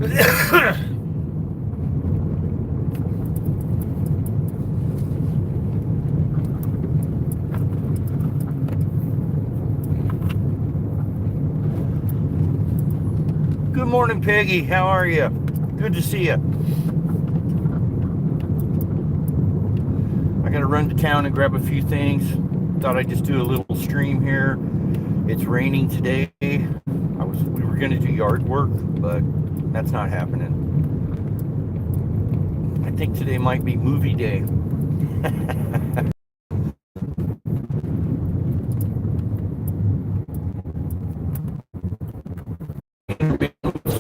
Good morning, Peggy. How are you? Good to see you. I got to run to town and grab a few things. Thought I'd just do a little stream here. It's raining today. We were going to do yard work, but that's not happening. I think today might be movie day.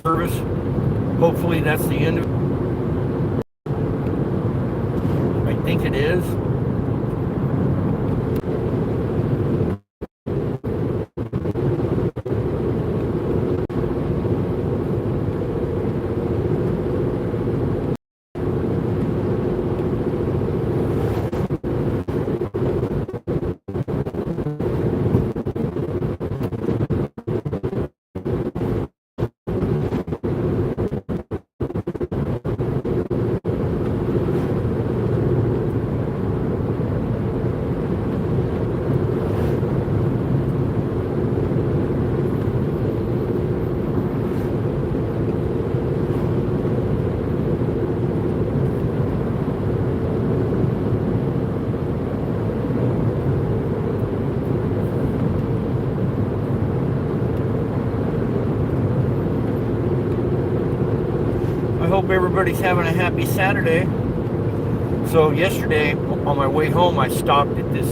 Service. Hopefully that's the end of it. I think it is. I hope everybody's having a happy Saturday. So yesterday, on my way home, I stopped at this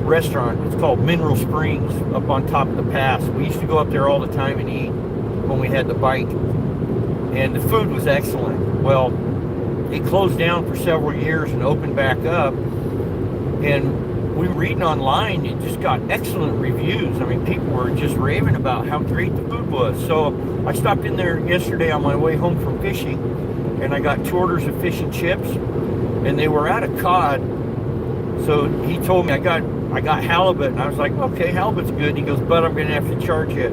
restaurant. It's called Mineral Springs up on top of the pass. We used to go up there all the time and eat when we had the bike. And the food was excellent. Well, it closed down for several years and opened back up. And we were reading online, it just got excellent reviews. I mean, people were just raving about how great the food was. So I stopped in there yesterday on my way home from fishing, and I got 2 orders of fish and chips, and they were out of cod. So he told me I got halibut, and I was like, okay, halibut's good. And he goes, but I'm gonna have to charge you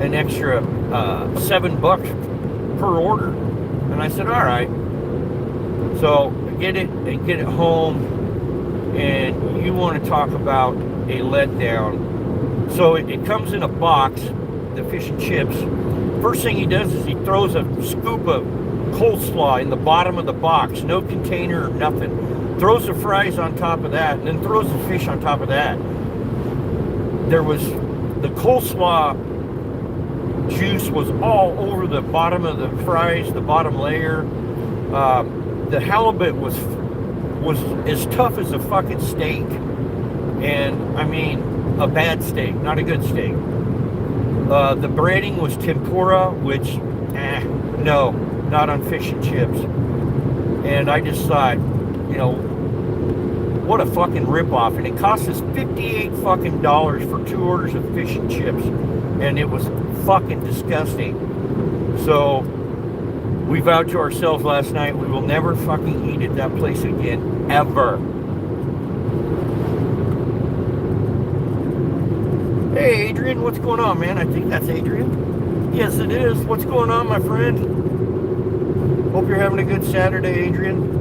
an extra $7 per order. And I said, all right. So I get it and get it home. And you want to talk about a letdown. So it comes in a box, the fish and chips. First thing he does is he throws a scoop of coleslaw in the bottom of the box, no container or nothing. Throws the fries on top of that, and then throws the fish on top of that. There was the coleslaw juice was all over the bottom of the fries, the bottom layer. The halibut was as tough as a fucking steak, and I mean a bad steak, not a good steak. The breading was tempura, which no, not on fish and chips. And I just thought, what a fucking ripoff. And it cost us $58 fucking for 2 orders of fish and chips, and it was fucking disgusting. So we vowed to ourselves last night we will never fucking eat at that place again, ever. Hey, Adrian, what's going on, man? I think that's Adrian. Yes, it is. What's going on, my friend? Hope you're having a good Saturday, Adrian.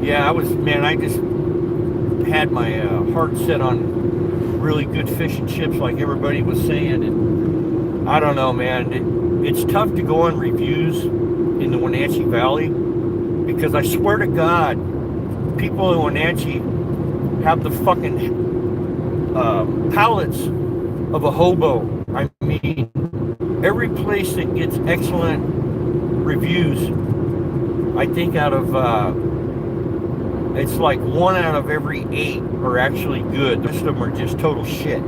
Yeah, I just had my heart set on really good fish and chips like everybody was saying, and I don't know, man, it's tough to go on reviews in the Wenatchee Valley, because I swear to God, people in Wenatchee have the fucking palates of a hobo. I mean, every place that gets excellent reviews, I think out of it's like 1 out of every 8 are actually good. The rest of them are just total shit.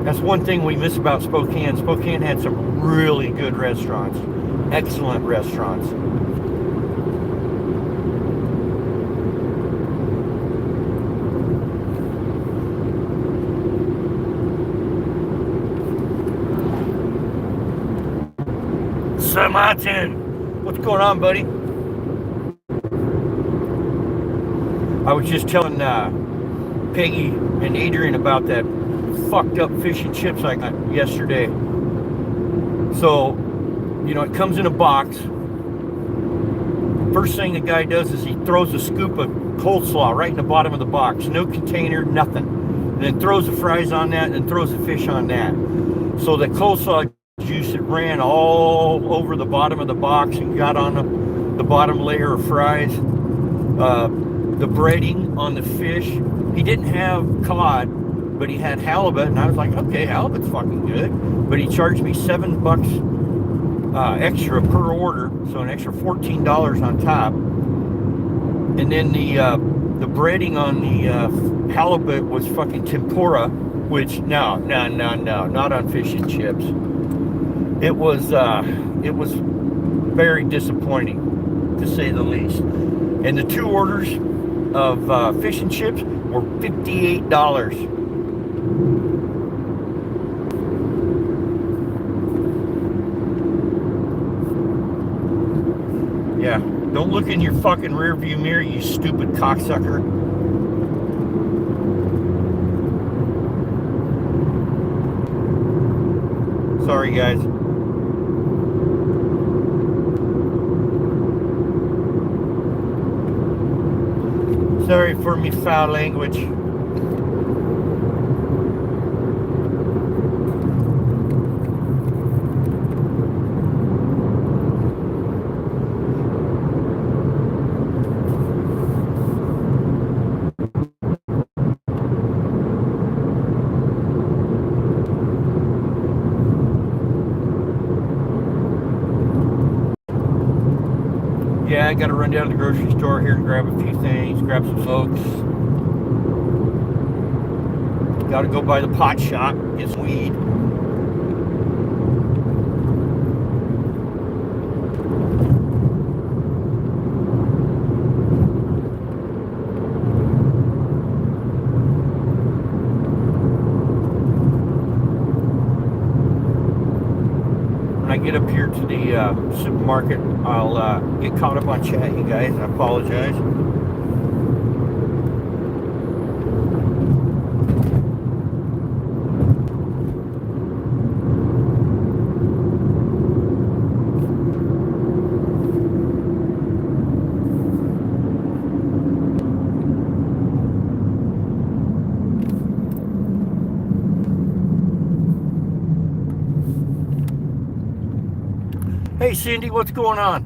That's one thing we miss about Spokane. Spokane had some really good restaurants, excellent restaurants. Sir Martin, what's going on, buddy? I was just telling Peggy and Adrian about that fucked up fish and chips I got yesterday. So, it comes in a box. First thing the guy does is he throws a scoop of coleslaw right in the bottom of the box. No container, nothing. And then throws the fries on that and then throws the fish on that. So the coleslaw juice, it ran all over the bottom of the box and got on the bottom layer of fries. The breading on the fish, he didn't have cod, but he had halibut, and I was like, okay, halibut's fucking good. But he charged me $7 extra per order, so an extra $14 on top. And then the breading on the halibut was fucking tempura, which no, not on fish and chips. It was very disappointing, to say the least. And the 2 orders of fish and chips were $58. Yeah, don't look in your fucking rear view mirror, you stupid cocksucker. Sorry, guys. Sorry for me foul language. Yeah, I got to run down to the grocery store here and grab a few things, grab some folks. Got to go by the pot shop, get some weed. When I get up here to the supermarket, I'll get caught up on chat, you guys. I apologize. Hey Cindy, what's going on?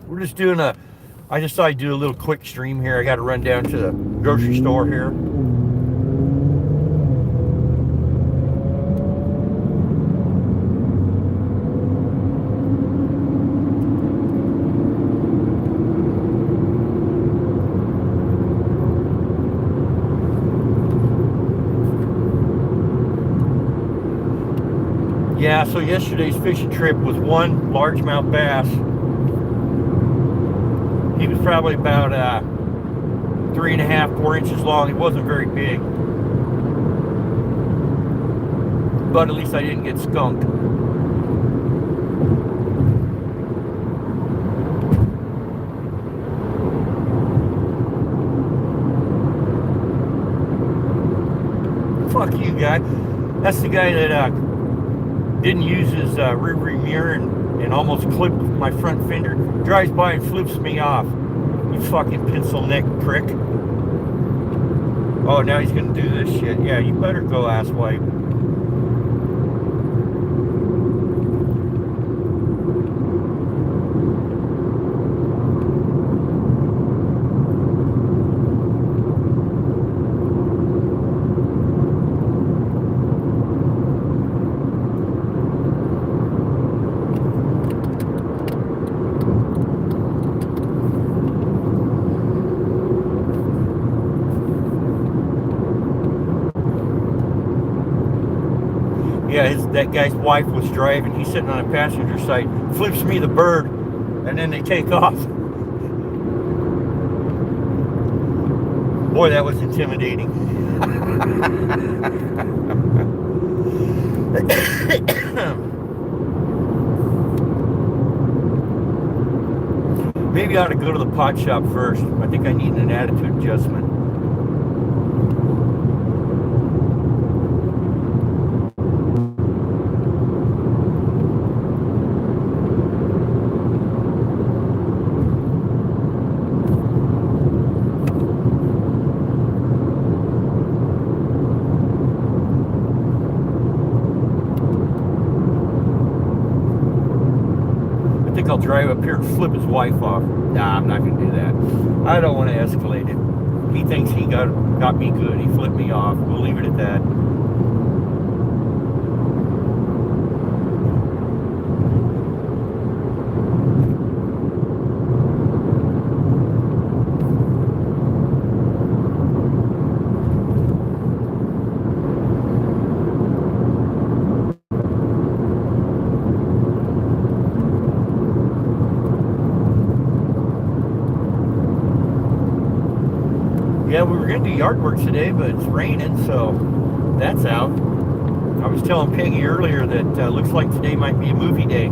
We're just doing I just thought I'd do a little quick stream here. I got to run down to the grocery store here. Yeah, so yesterday's fishing trip was one largemouth bass. He was probably about 3.5, 4 inches long. He wasn't very big. But at least I didn't get skunked. Fuck you, guy. That's the guy that didn't use his rear view mirror and almost clipped my front fender. Drives by and flips me off. You fucking pencil neck prick. Oh, now he's gonna do this shit. Yeah, you better go, asswipe. Yeah, that guy's wife was driving. He's sitting on a passenger side, flips me the bird, and then they take off. Boy, that was intimidating. Maybe I ought to go to the pot shop first. I think I need an attitude adjustment. I think I'll drive up here and flip his wife off. Nah, I'm not going to do that. I don't want to escalate it. He thinks he got me good. He flipped me off. We'll leave it at that. Yeah, we were going to do yard work today, but it's raining, so that's out. I was telling Peggy earlier that looks like today might be a movie day.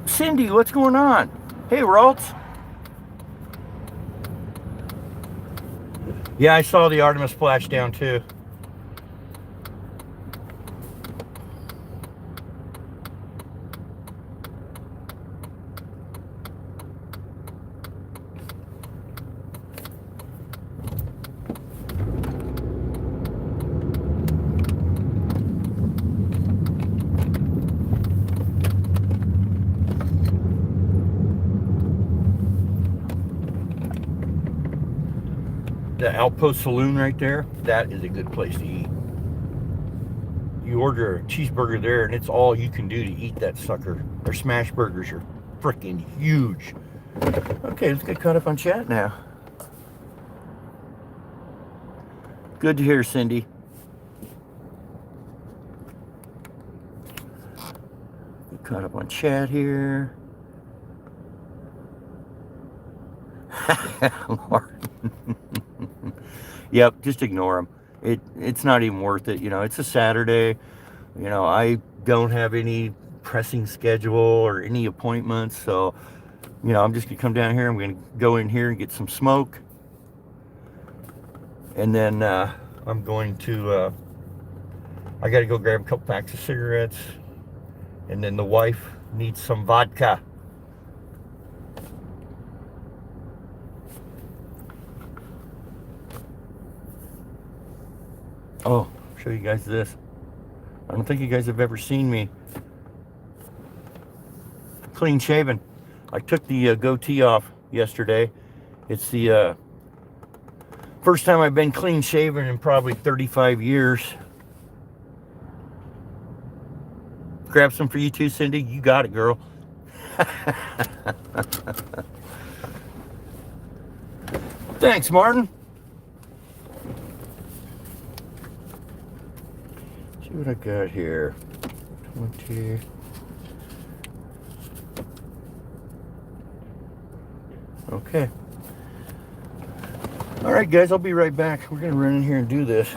Cindy, what's going on? Hey, Raltz. Yeah, I saw the Artemis splash down too. The Outpost Saloon right there, that is a good place to eat. You order a cheeseburger there and it's all you can do to eat that sucker. Their smash burgers are freaking huge. Okay, let's get caught up on chat now. Good to hear, Cindy. Get caught up on chat here. Yep, just ignore them. It's not even worth it. You know, it's a Saturday. You know, I don't have any pressing schedule or any appointments, so you know, I'm just gonna come down here. I'm gonna go in here and get some smoke, and then I'm going to. I got to go grab a couple packs of cigarettes, and then the wife needs some vodka. Oh, I'll show you guys this. I don't think you guys have ever seen me clean shaven. I took the goatee off yesterday. It's the first time I've been clean shaven in probably 35 years. Grab some for you too, Cindy. You got it, girl. Thanks, Martin. See what I got here. 20. Okay. All right, guys, I'll be right back. We're going to run in here and do this.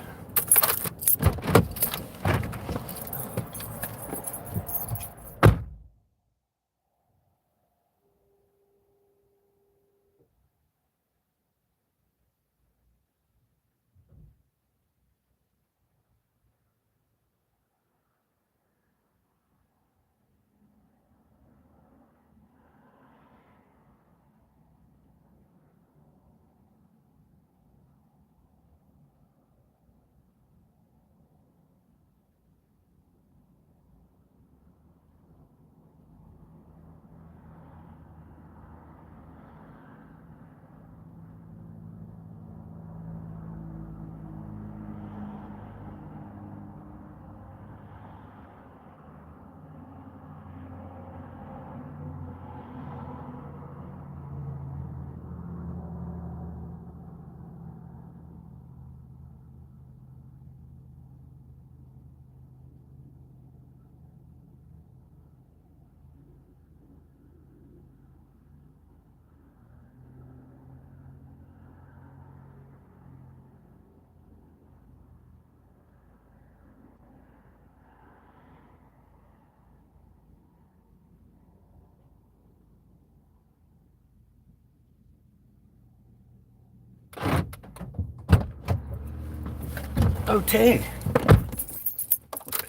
Okay.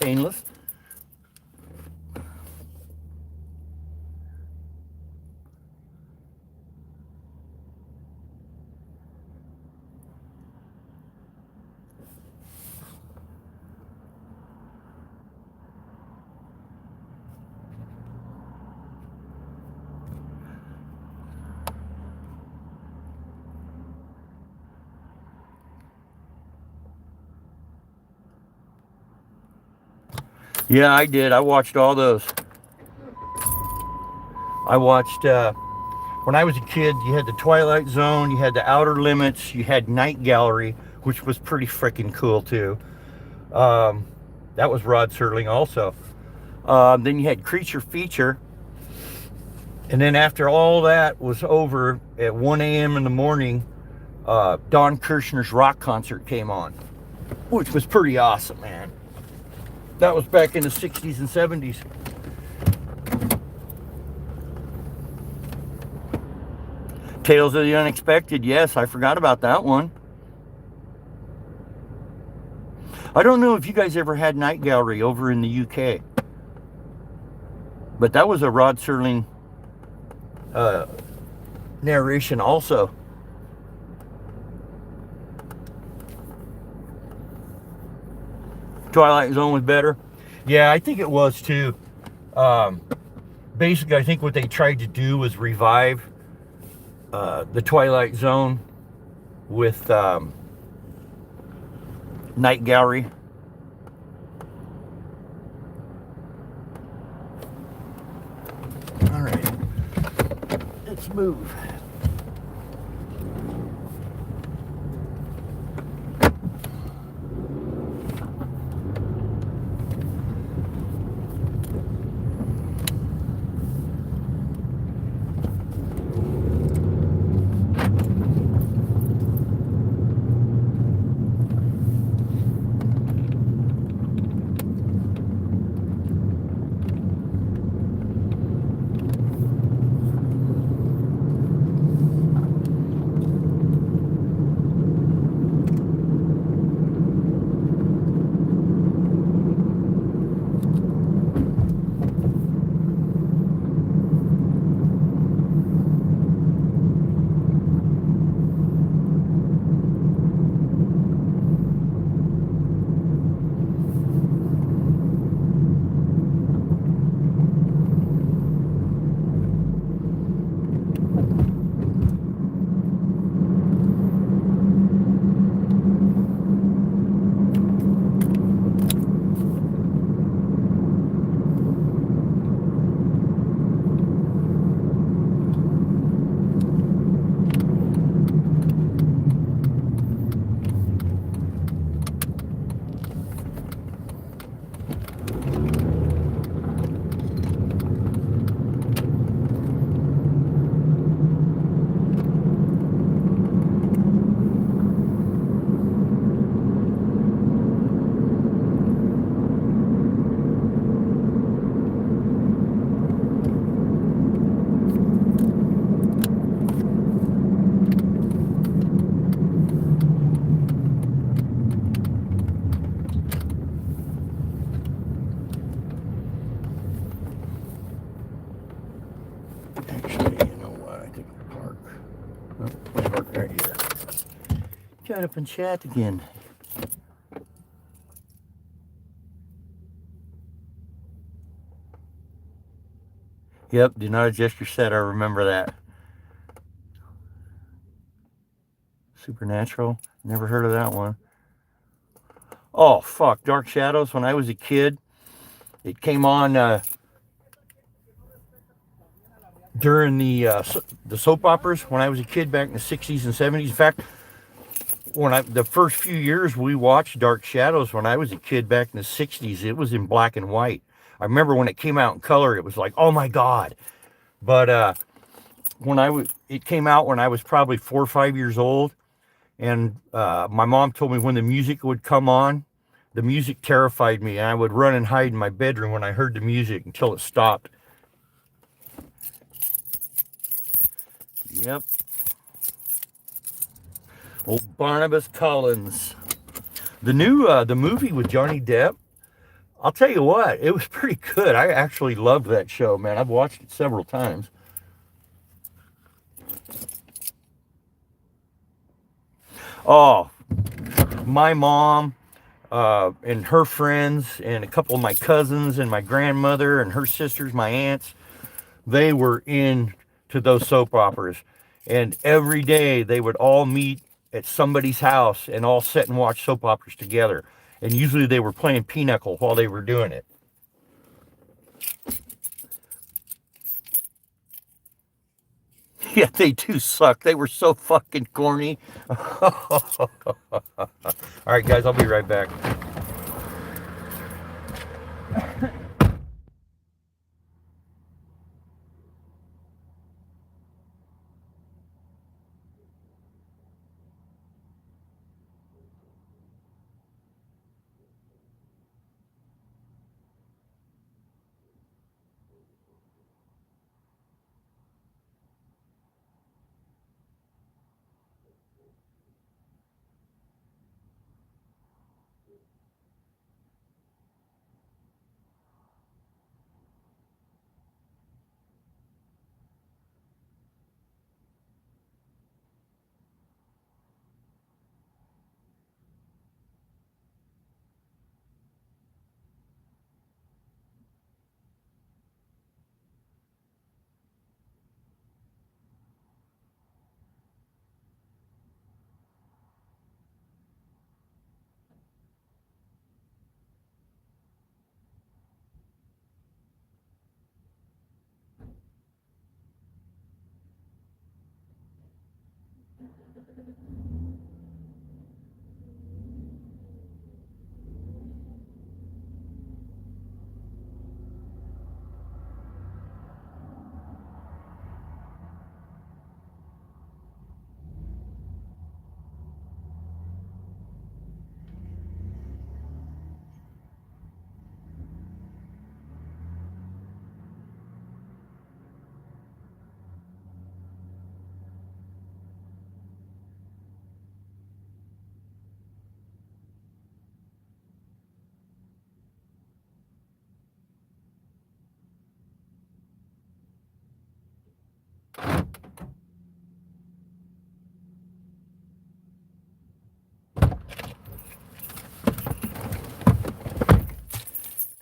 Painless. Yeah, I did. I watched all those. I watched, when I was a kid, you had the Twilight Zone, you had the Outer Limits, you had Night Gallery, which was pretty freaking cool too. That was Rod Serling also. Then you had Creature Feature. And then after all that was over at 1 a.m. in the morning, Don Kirshner's rock concert came on, which was pretty awesome, man. That was back in the 60s and 70s. Tales of the Unexpected, yes, I forgot about that one. I don't know if you guys ever had Night Gallery over in the UK, but that was a Rod Serling narration also. Twilight Zone was better. Yeah, I think it was too. Basically, I think what they tried to do was revive the Twilight Zone with Night Gallery. All right, let's move. Shut up and chat again. Yep, do not adjust your set. I remember that. Supernatural. Never heard of that one. Oh, fuck. Dark Shadows. When I was a kid, it came on during the soap operas when I was a kid back in the 60s and 70s. In fact, the first few years we watched Dark Shadows when I was a kid back in the 60s, it was in black and white. I remember when it came out in color, it was like, oh my God. But it came out when I was probably 4 or 5 years old. And my mom told me when the music would come on, the music terrified me. And I would run and hide in my bedroom when I heard the music until it stopped. Yep. Old Barnabas Collins. The movie with Johnny Depp, I'll tell you what, it was pretty good. I actually loved that show, man. I've watched it several times. Oh, my mom and her friends and a couple of my cousins and my grandmother and her sisters, my aunts, they were into those soap operas. And every day they would all meet at somebody's house and all sit and watch soap operas together. And usually they were playing pinochle while they were doing it. Yeah, they do suck. They were so fucking corny. All right, guys, I'll be right back.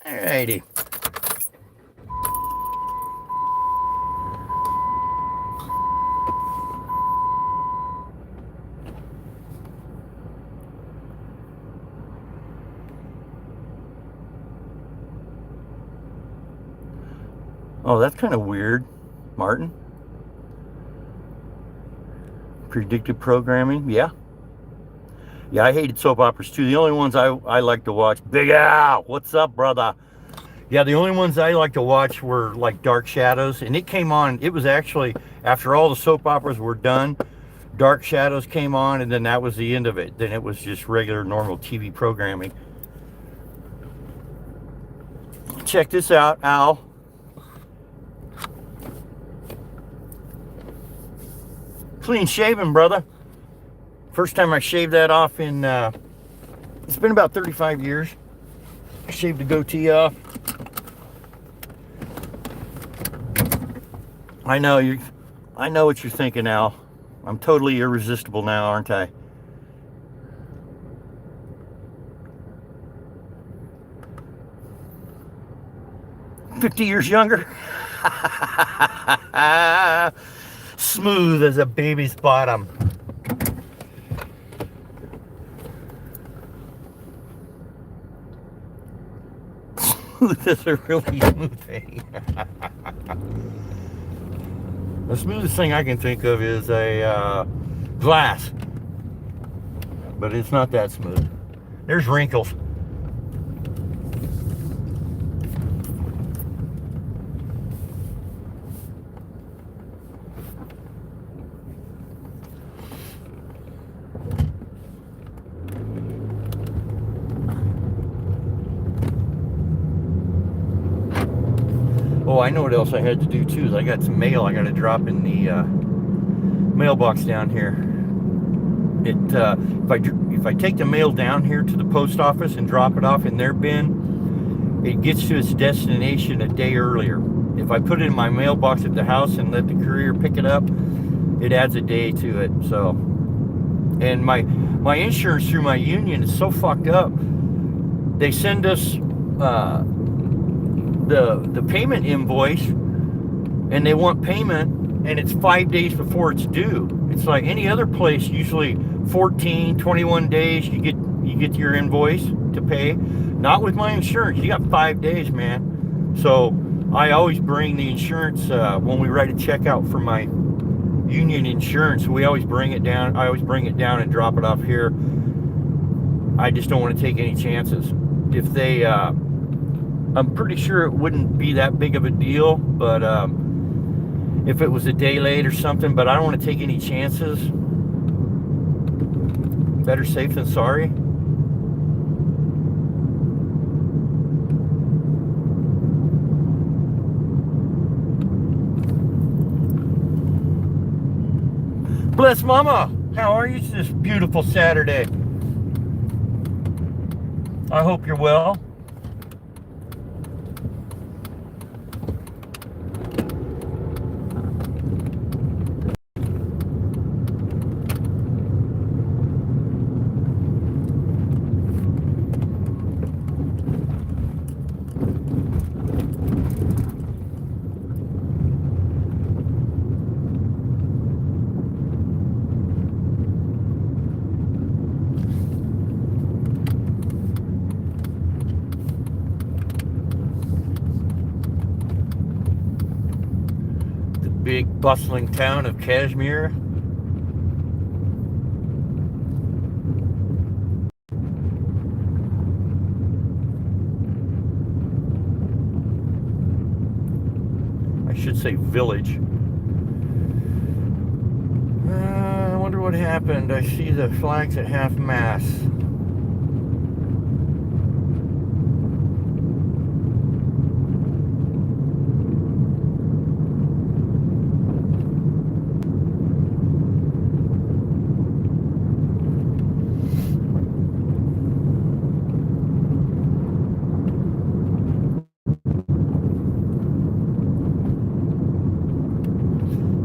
All righty. Oh, that's kind of weird, Martin. Predictive programming, yeah. Yeah, I hated soap operas too. The only ones I like to watch, Big Al, what's up, brother? Yeah, the only ones I like to watch were like Dark Shadows, and it came on, it was actually, after all the soap operas were done, Dark Shadows came on, and then that was the end of it. Then it was just regular, normal TV programming. Check this out, Al. Clean shaven, brother. First time I shaved that off in, it's been about 35 years. I shaved the goatee off. I know what you're thinking, Al. I'm totally irresistible now, aren't I? "50 years younger?" Smooth as a baby's bottom. Smooth as a really smooth thing. The smoothest thing I can think of is a glass, but it's not that smooth. There's wrinkles. Oh, I know what else I had to do too. Is I got some mail I got to drop in the mailbox down here. if I take the mail down here to the post office and drop it off in their bin, it gets to its destination a day earlier. If I put it in my mailbox at the house and let the courier pick it up, it adds a day to it. So, and my insurance through my union is so fucked up. They send us the payment invoice, and they want payment, and it's 5 days before it's due. It's like any other place, usually 14, 21 days you get your invoice to pay. Not with my insurance. You got 5 days, man. So I always bring the insurance when we write a check out for my union insurance. We always bring it down. I always bring it down and drop it off here. I just don't want to take any chances. If they, I'm pretty sure it wouldn't be that big of a deal, but if it was a day late or something, but I don't want to take any chances. Better safe than sorry. Bless Mama, how are you this beautiful Saturday? I hope you're well. Big bustling town of Cashmere. I should say village. I wonder what happened. I see the flags at half mast.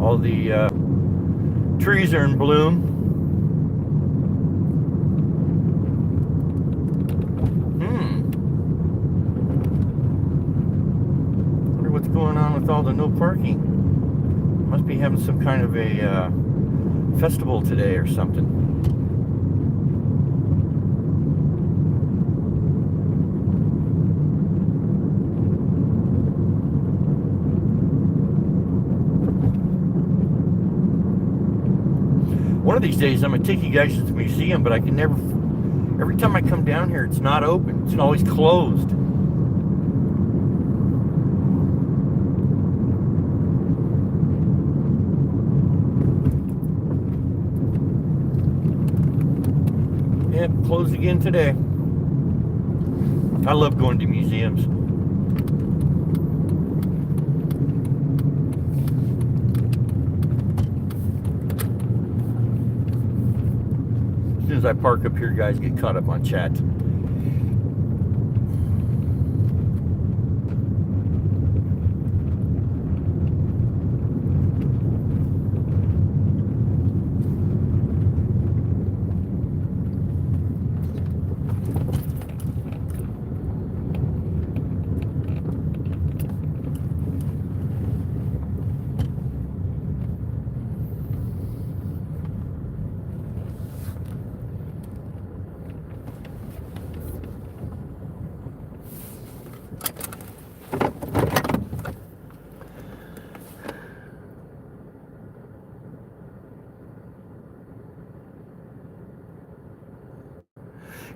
All the trees are in bloom. Wonder what's going on with all the no parking. Must be having some kind of a festival today or something. One of these days I'm going to take you guys to the museum, but I can never, every time I come down here, it's not open. It's always closed. Yep, closed again today. I love going to museums. As soon as I park up here, guys get caught up on chat.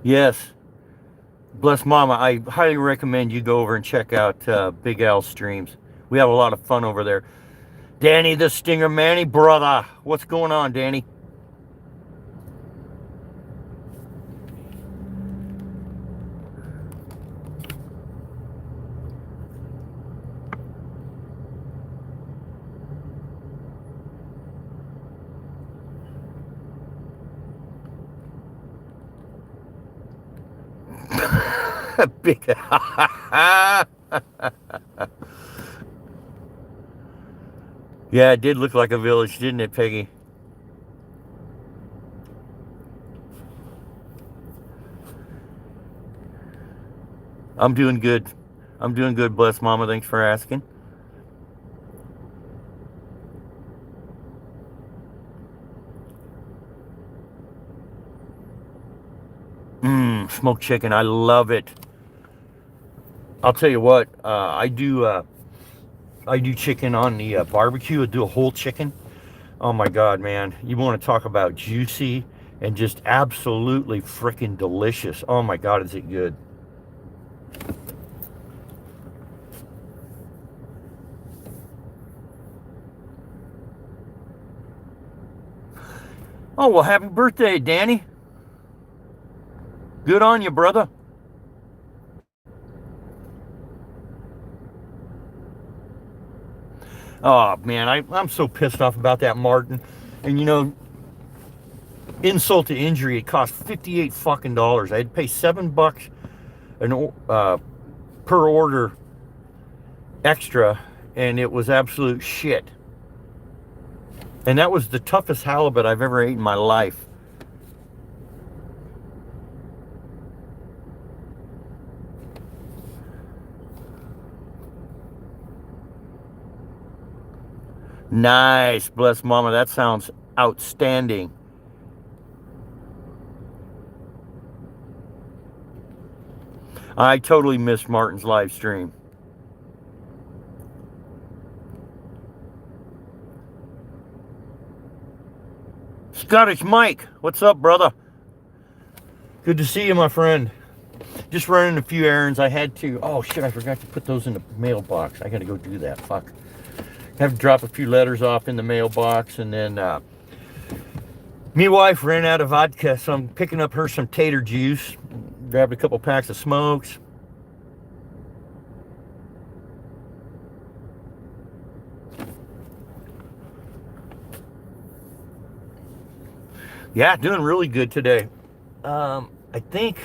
Yes. Bless Mama, I highly recommend you go over and check out Big Al's streams. We have a lot of fun over there. Danny the Stinger Manny, brother. What's going on, Danny? Big. Yeah, it did look like a village, didn't it, Peggy? I'm doing good. I'm doing good, bless Mama. Thanks for asking. Smoked chicken. I love it. I'll tell you what. I do chicken on the barbecue. I do a whole chicken. Oh my God, man! You want to talk about juicy and just absolutely freaking delicious? Oh my God, is it good? Oh well, happy birthday, Danny. Good on you, brother. Oh man, I'm so pissed off about that Martin. And you know, insult to injury, it cost $58 fucking dollars. I had to pay $7 per order extra, and it was absolute shit. And that was the toughest halibut I've ever ate in my life. Nice, bless Mama. That sounds outstanding. I totally missed Martin's live stream. Scottish Mike, what's up, brother? Good to see you, my friend. Just running a few errands. I had to. Oh shit! I forgot to put those in the mailbox. I got to go do that. Fuck. Have to drop a few letters off in the mailbox, and then me wife ran out of vodka, so I'm picking up her some tater juice. Grabbed a couple packs of smokes. Yeah, doing really good today. I think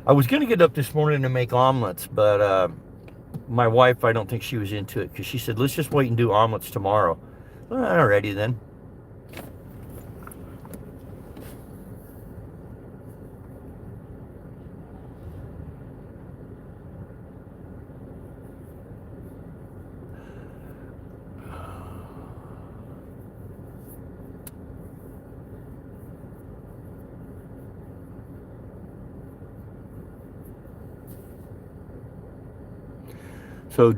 I was going to get up this morning to make omelets, but my wife, I don't think she was into it because she said, let's just wait and do omelets tomorrow. Well, alrighty then. So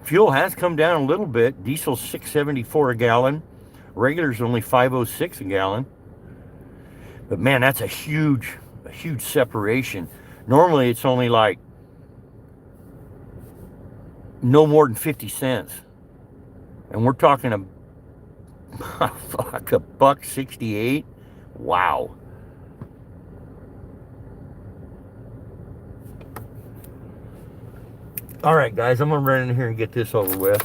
fuel has come down a little bit. Diesel's $6.74 a gallon. Regular's only $5.06 a gallon. But man, that's a huge separation. Normally it's only like no more than 50 cents. And we're talking a fuck, $1.68. Wow. All right, guys, I'm gonna run in here and get this over with.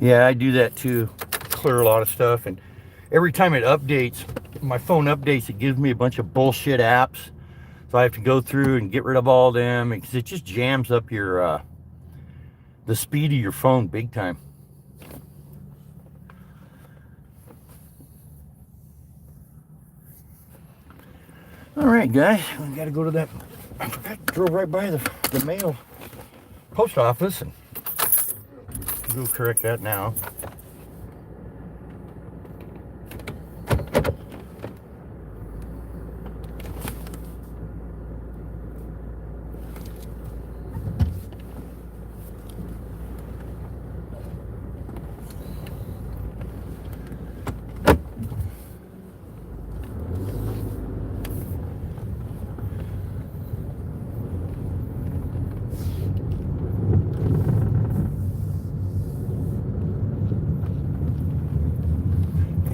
Yeah, I do that too. Clear a lot of stuff, and every time it updates, my phone updates, it gives me a bunch of bullshit apps. So I have to go through and get rid of all of them because it just jams up your the speed of your phone big time. All right, guys, we got to go to that. I forgot, drove right by the mail post office, and we'll correct that now.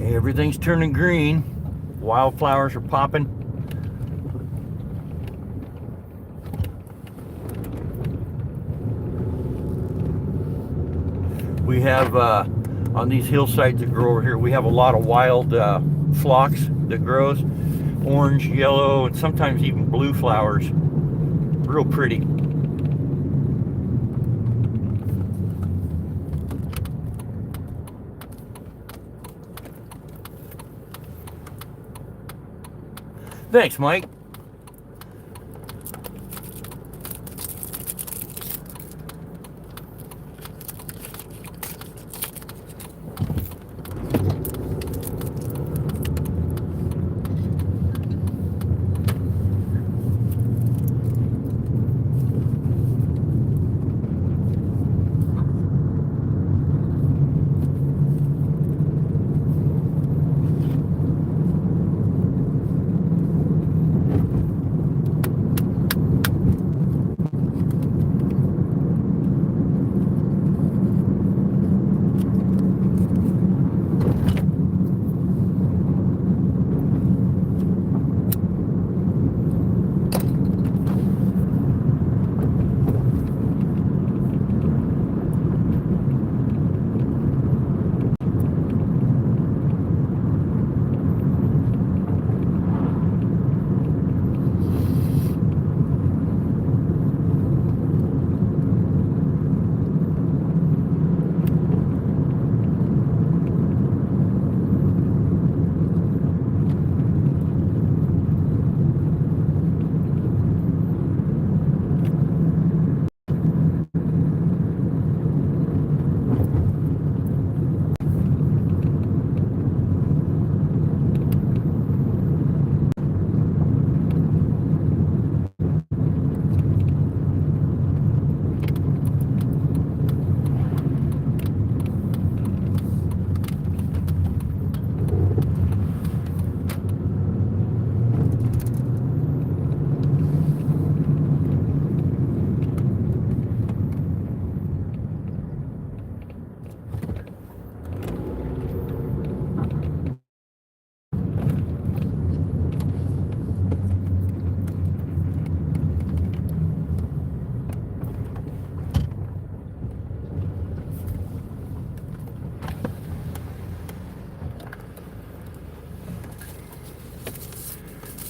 Everything's turning green. Wildflowers are popping. We have on these hillsides that grow over here, we have a lot of wild phlox that grows. Orange, yellow, and sometimes even blue flowers. Real pretty. Thanks, Mike.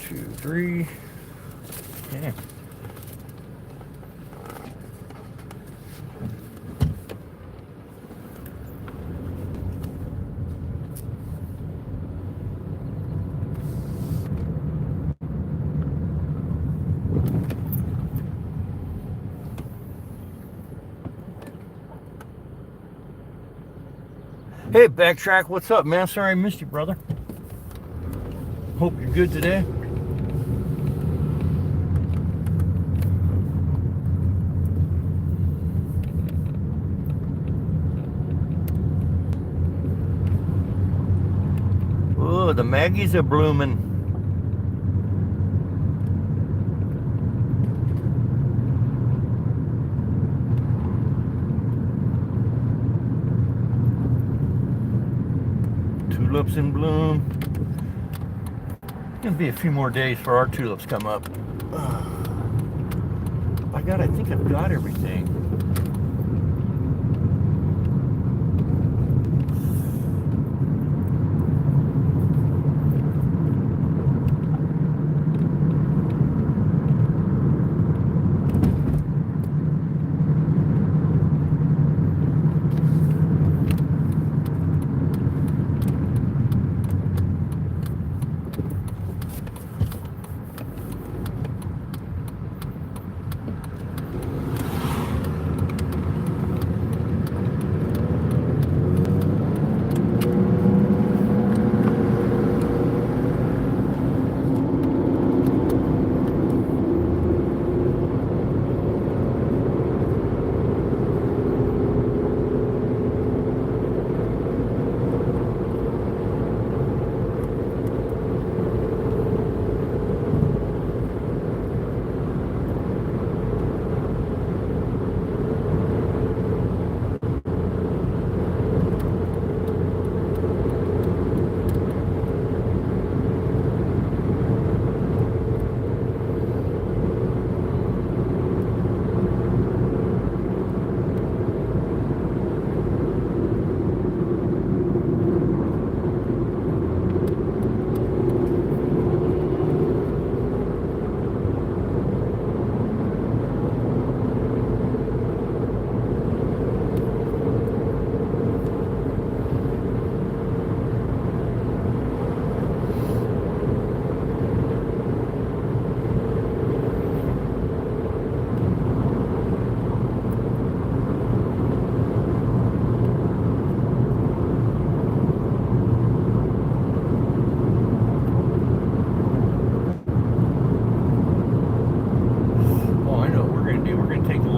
Two, three. Yeah. Hey, Backtrack, what's up, man? Sorry I missed you, brother. Hope you're good today. Oh, the Maggies are blooming. Tulips in bloom. Gonna be a few more days for our tulips come up. I think I've got everything.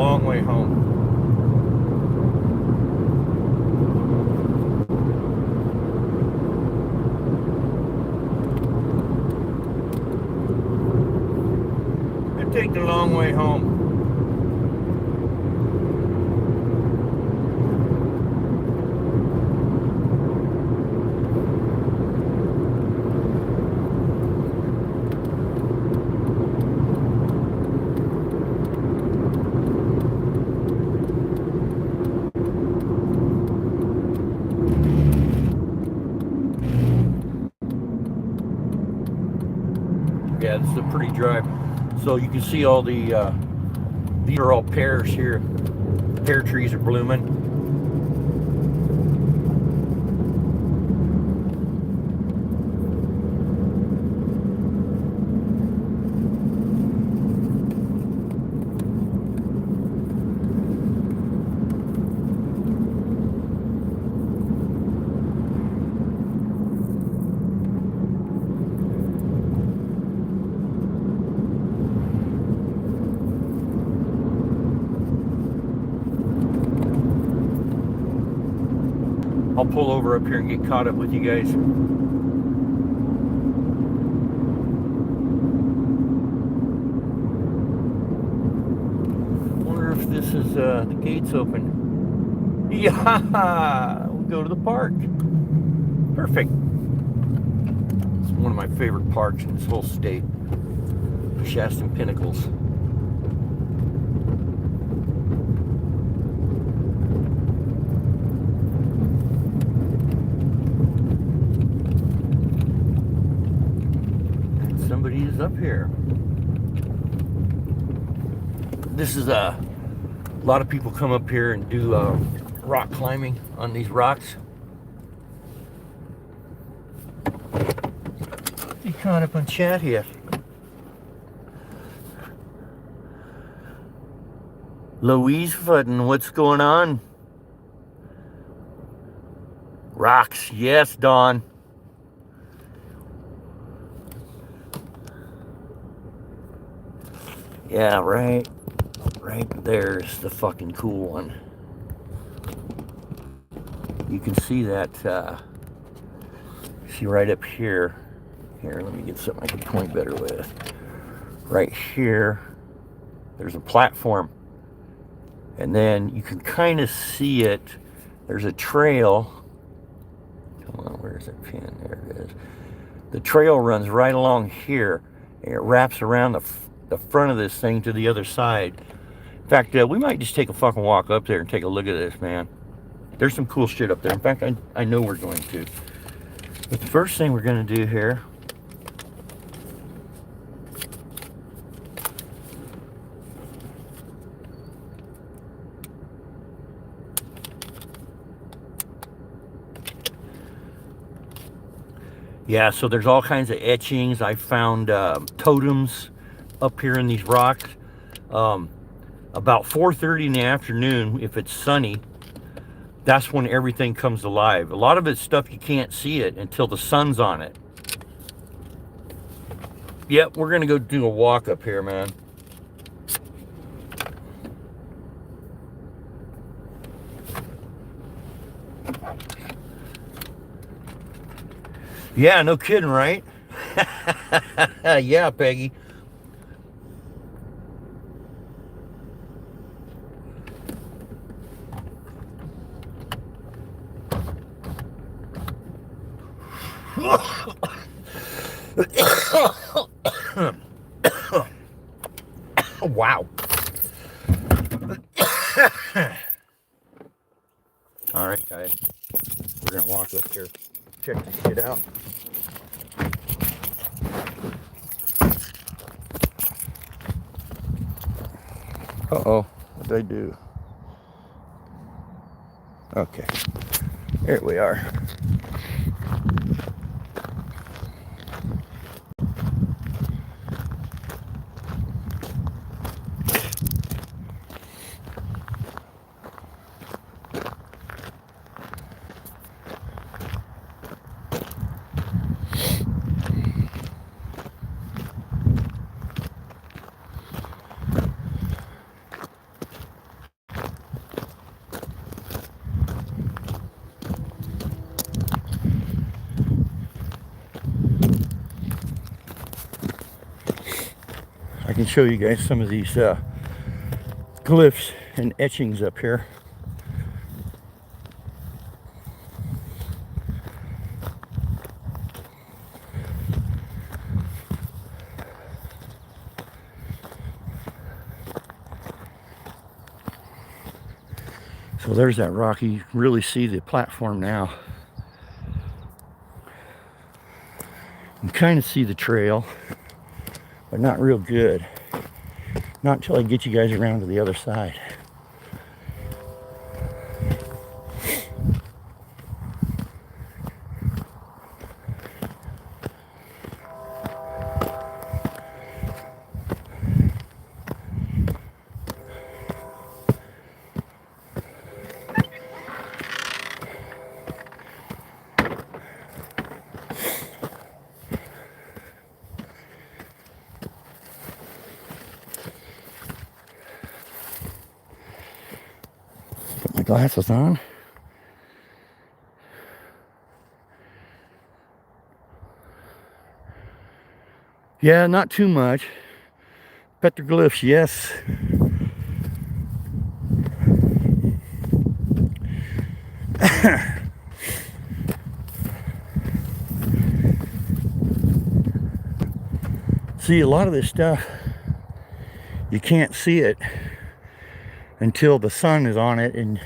long way home. I take the long way home. Yeah, this is a pretty drive. So you can see all the, these are all pears here. Pear trees are blooming. I'll pull over up here and get caught up with you guys. Wonder if this is the gate's open. Yeah, we'll go to the park. Perfect. It's one of my favorite parks in this whole state. The Shaston Pinnacles. Somebody is up here. This is a lot of people come up here and do rock climbing on these rocks. Get caught up on chat here. Louise Fudden, what's going on? Rocks, yes, Dawn. Yeah, right there's the fucking cool one. You can see that, see right up here. Here, let me get something I can point better with. Right here, there's a platform. And then you can kind of see it. There's a trail. Come on, where's that pin? There it is. The trail runs right along here. And it wraps around the front of this thing to the other side. In fact, we might just take a fucking walk up there and take a look at this, man. There's some cool shit up there. In fact, I know we're going to. But the first thing we're going to do here, yeah, so there's all kinds of etchings. I found totems up here in these rocks. About 4:30 in the afternoon, if it's sunny, that's when everything comes alive. A lot of it's stuff you can't see it until the sun's on it. Yep, we're gonna go do a walk up here, man. Yeah, no kidding, right? Yeah, Peggy. Wow. All right, guys. We're going to walk up here, check this shit out. Uh-oh. What did I do? Okay. Here we are. can show you guys some of these glyphs and etchings up here. So there's that rock. You really see the platform now. You can kind of see the trail, but not real good. Not until I get you guys around to the other side. Put my glasses on. Yeah, not too much. Petroglyphs, yes. See, a lot of this stuff, you can't see it until the sun is on it and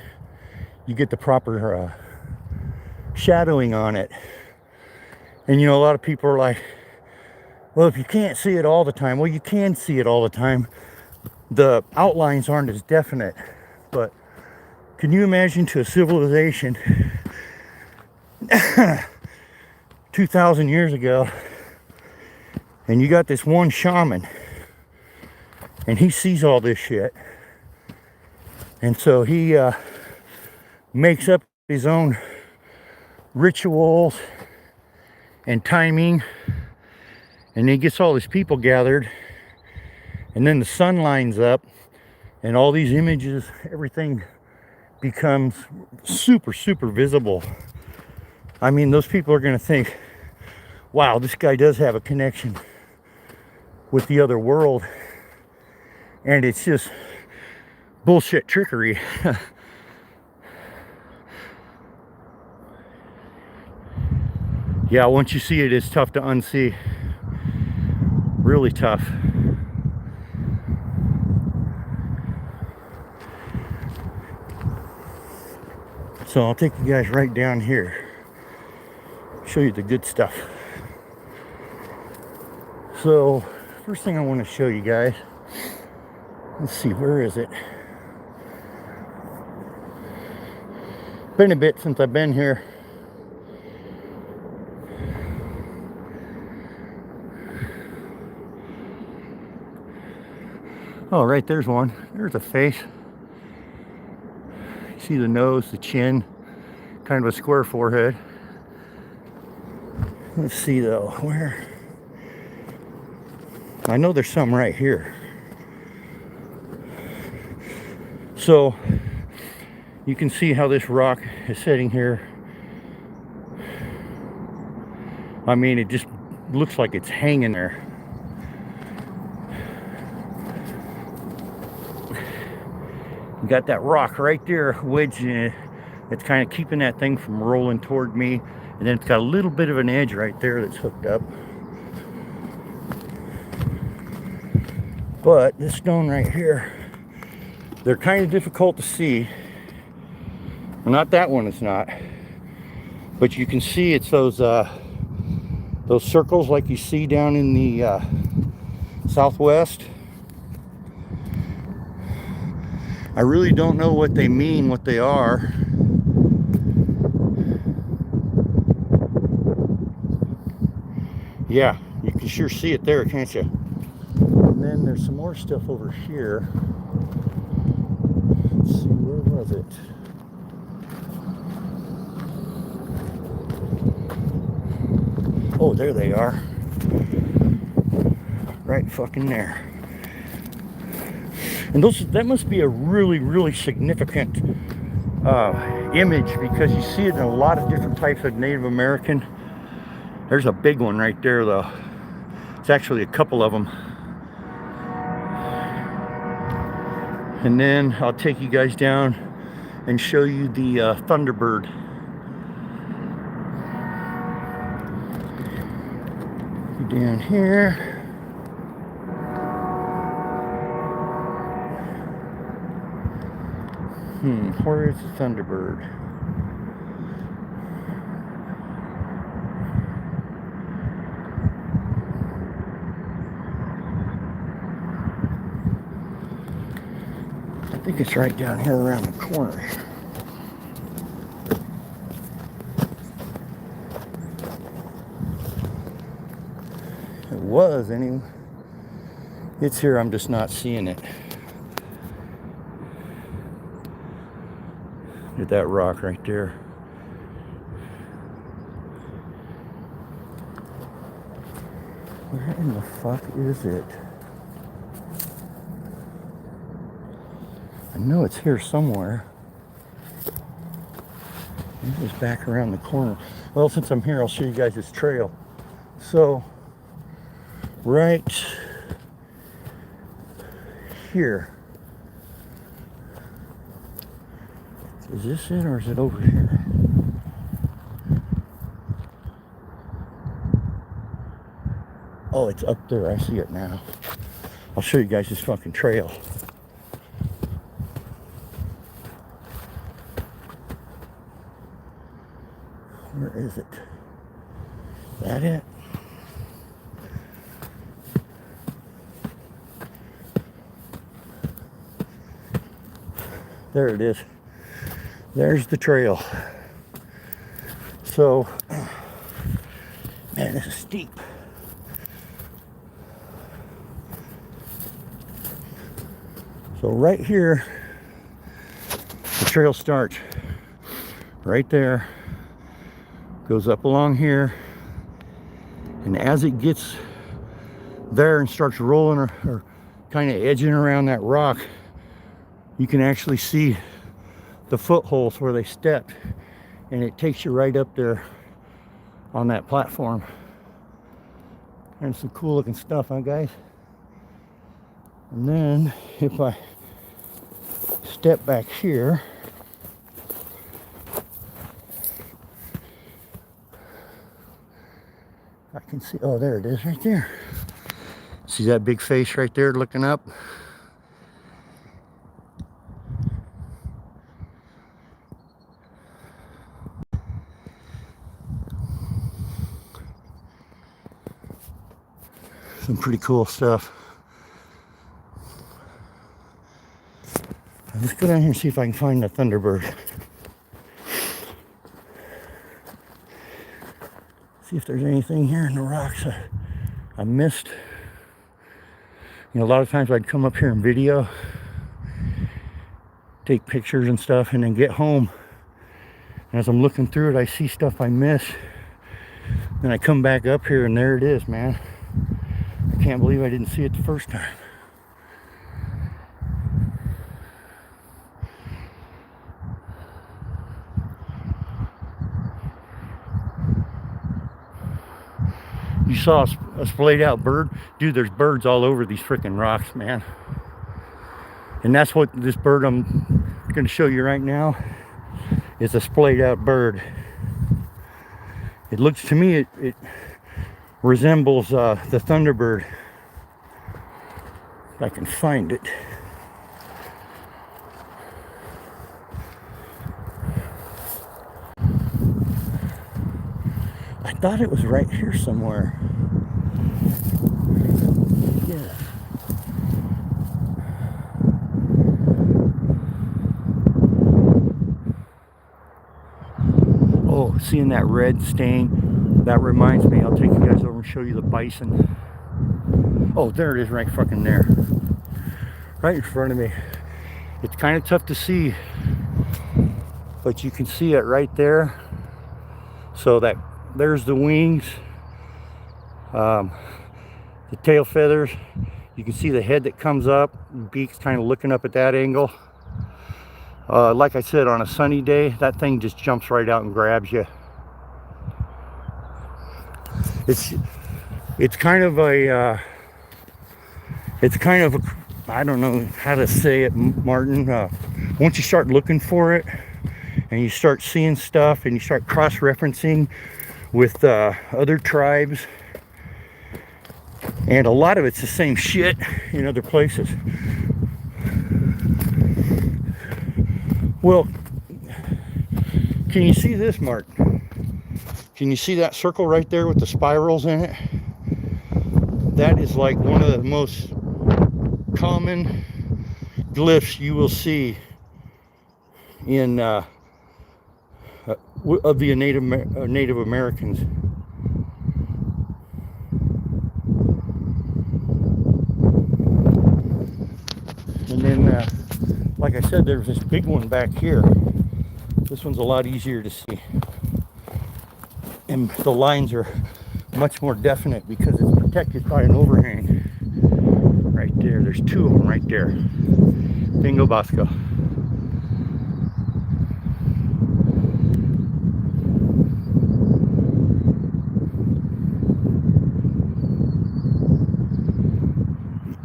you get the proper shadowing on it. And you know, a lot of people are like, well, if you can't see it all the time, well, you can see it all the time. The outlines aren't as definite. But can you imagine to a civilization 2,000 years ago, and you got this one shaman, and he sees all this shit, and so he makes up his own rituals and timing, and he gets all these people gathered, and then the sun lines up, and all these images, everything becomes super, super visible. I mean, those people are going to think, wow, this guy does have a connection with the other world, and it's just bullshit trickery. Yeah, once you see it, it's tough to unsee. Really tough. So I'll take you guys right down here, show you the good stuff. So first thing I want to show you guys, let's see, where is it? Been a bit since I've been here. Oh, right there's one. There's a face. You see the nose, the chin, kind of a square forehead. Let's see though, where? I know there's some right here. So you can see how this rock is sitting here. I mean, it just looks like it's hanging there. You got that rock right there wedged in it. It's kind of keeping that thing from rolling toward me. And then it's got a little bit of an edge right there that's hooked up. But this stone right here, they're kind of difficult to see. Well, not that one, it's not. But you can see it's those circles like you see down in the southwest. I really don't know what they mean, what they are. Yeah, you can sure see it there, can't you? And then there's some more stuff over here. Let's see, where was it? Oh, there they are. Right fucking there. And that must be a really, really significant image, because you see it in a lot of different types of Native American. There's a big one right there though. It's actually a couple of them. And then I'll take you guys down and show you the Thunderbird. Down here. Where is the Thunderbird? I think it's right down here around the corner. It was anyway. It's here, I'm just not seeing it. Look at that rock right there. Where in the fuck is it? I know it's here somewhere. Maybe it's back around the corner. Well, since I'm here, I'll show you guys this trail. So, right here. Is this it or is it over here? Oh, it's up there. I see it now. I'll show you guys this fucking trail. Where is it? Is that it? There it is. There's the trail. So, man, this is steep. So right here, the trail starts right there, goes up along here, and as it gets there and starts rolling or kind of edging around that rock, you can actually see the footholds where they stepped, and it takes you right up there on that platform. And some cool looking stuff, huh guys? And then if I step back here, I can see, oh, there it is right there. See that big face right there looking up? Some pretty cool stuff. Let's go down here and see if I can find the Thunderbird. See if there's anything here in the rocks I missed. You know, a lot of times I'd come up here and video, take pictures and stuff, and then get home. And as I'm looking through it, I see stuff I missed. Then I come back up here and there it is, man. I can't believe I didn't see it the first time. You saw a splayed out bird? Dude, there's birds all over these freaking rocks, man. And that's what this bird I'm going to show you right now is, a splayed out bird. It looks to me, it resembles the Thunderbird. If I can find it. I thought it was right here somewhere. Yeah. Oh, seeing that red stain, that reminds me, I'll take you guys over and show you the bison. Oh, there it is, right fucking there. Right in front of me. It's kind of tough to see, but you can see it right there. So that there's the wings, the tail feathers. You can see the head that comes up, beak's kind of looking up at that angle. Like I said, on a sunny day, that thing just jumps right out and grabs you. It's kind of a I don't know how to say it, Martin. Once you start looking for it and you start seeing stuff and you start cross-referencing with other tribes, and a lot of it's the same shit in other places. Well, can you see this, Martin? Can you see that circle right there with the spirals in it? That is like one of the most common glyphs you will see in of the Native Americans. And then, like I said, there's this big one back here. This one's a lot easier to see, and the lines are much more definite because it's protected by an overhang. Right there, there's two of them right there. Bingo Bosco.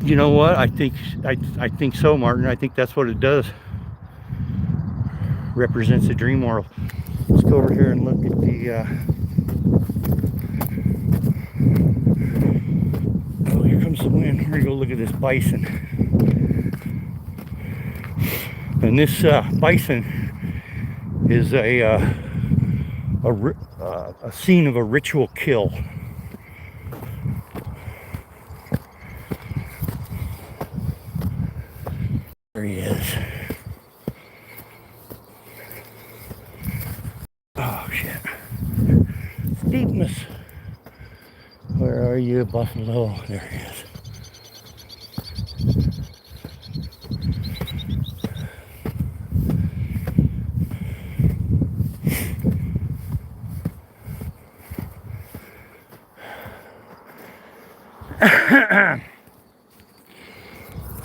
You know what? I think so, Martin. I think that's what it does. Represents the dream world. Let's go over here and look at the oh, here comes the wind. We're gonna go look at this bison. And this bison is a scene of a ritual kill. There he is. Oh shit. Steepness. Where are you, buffalo? There he is.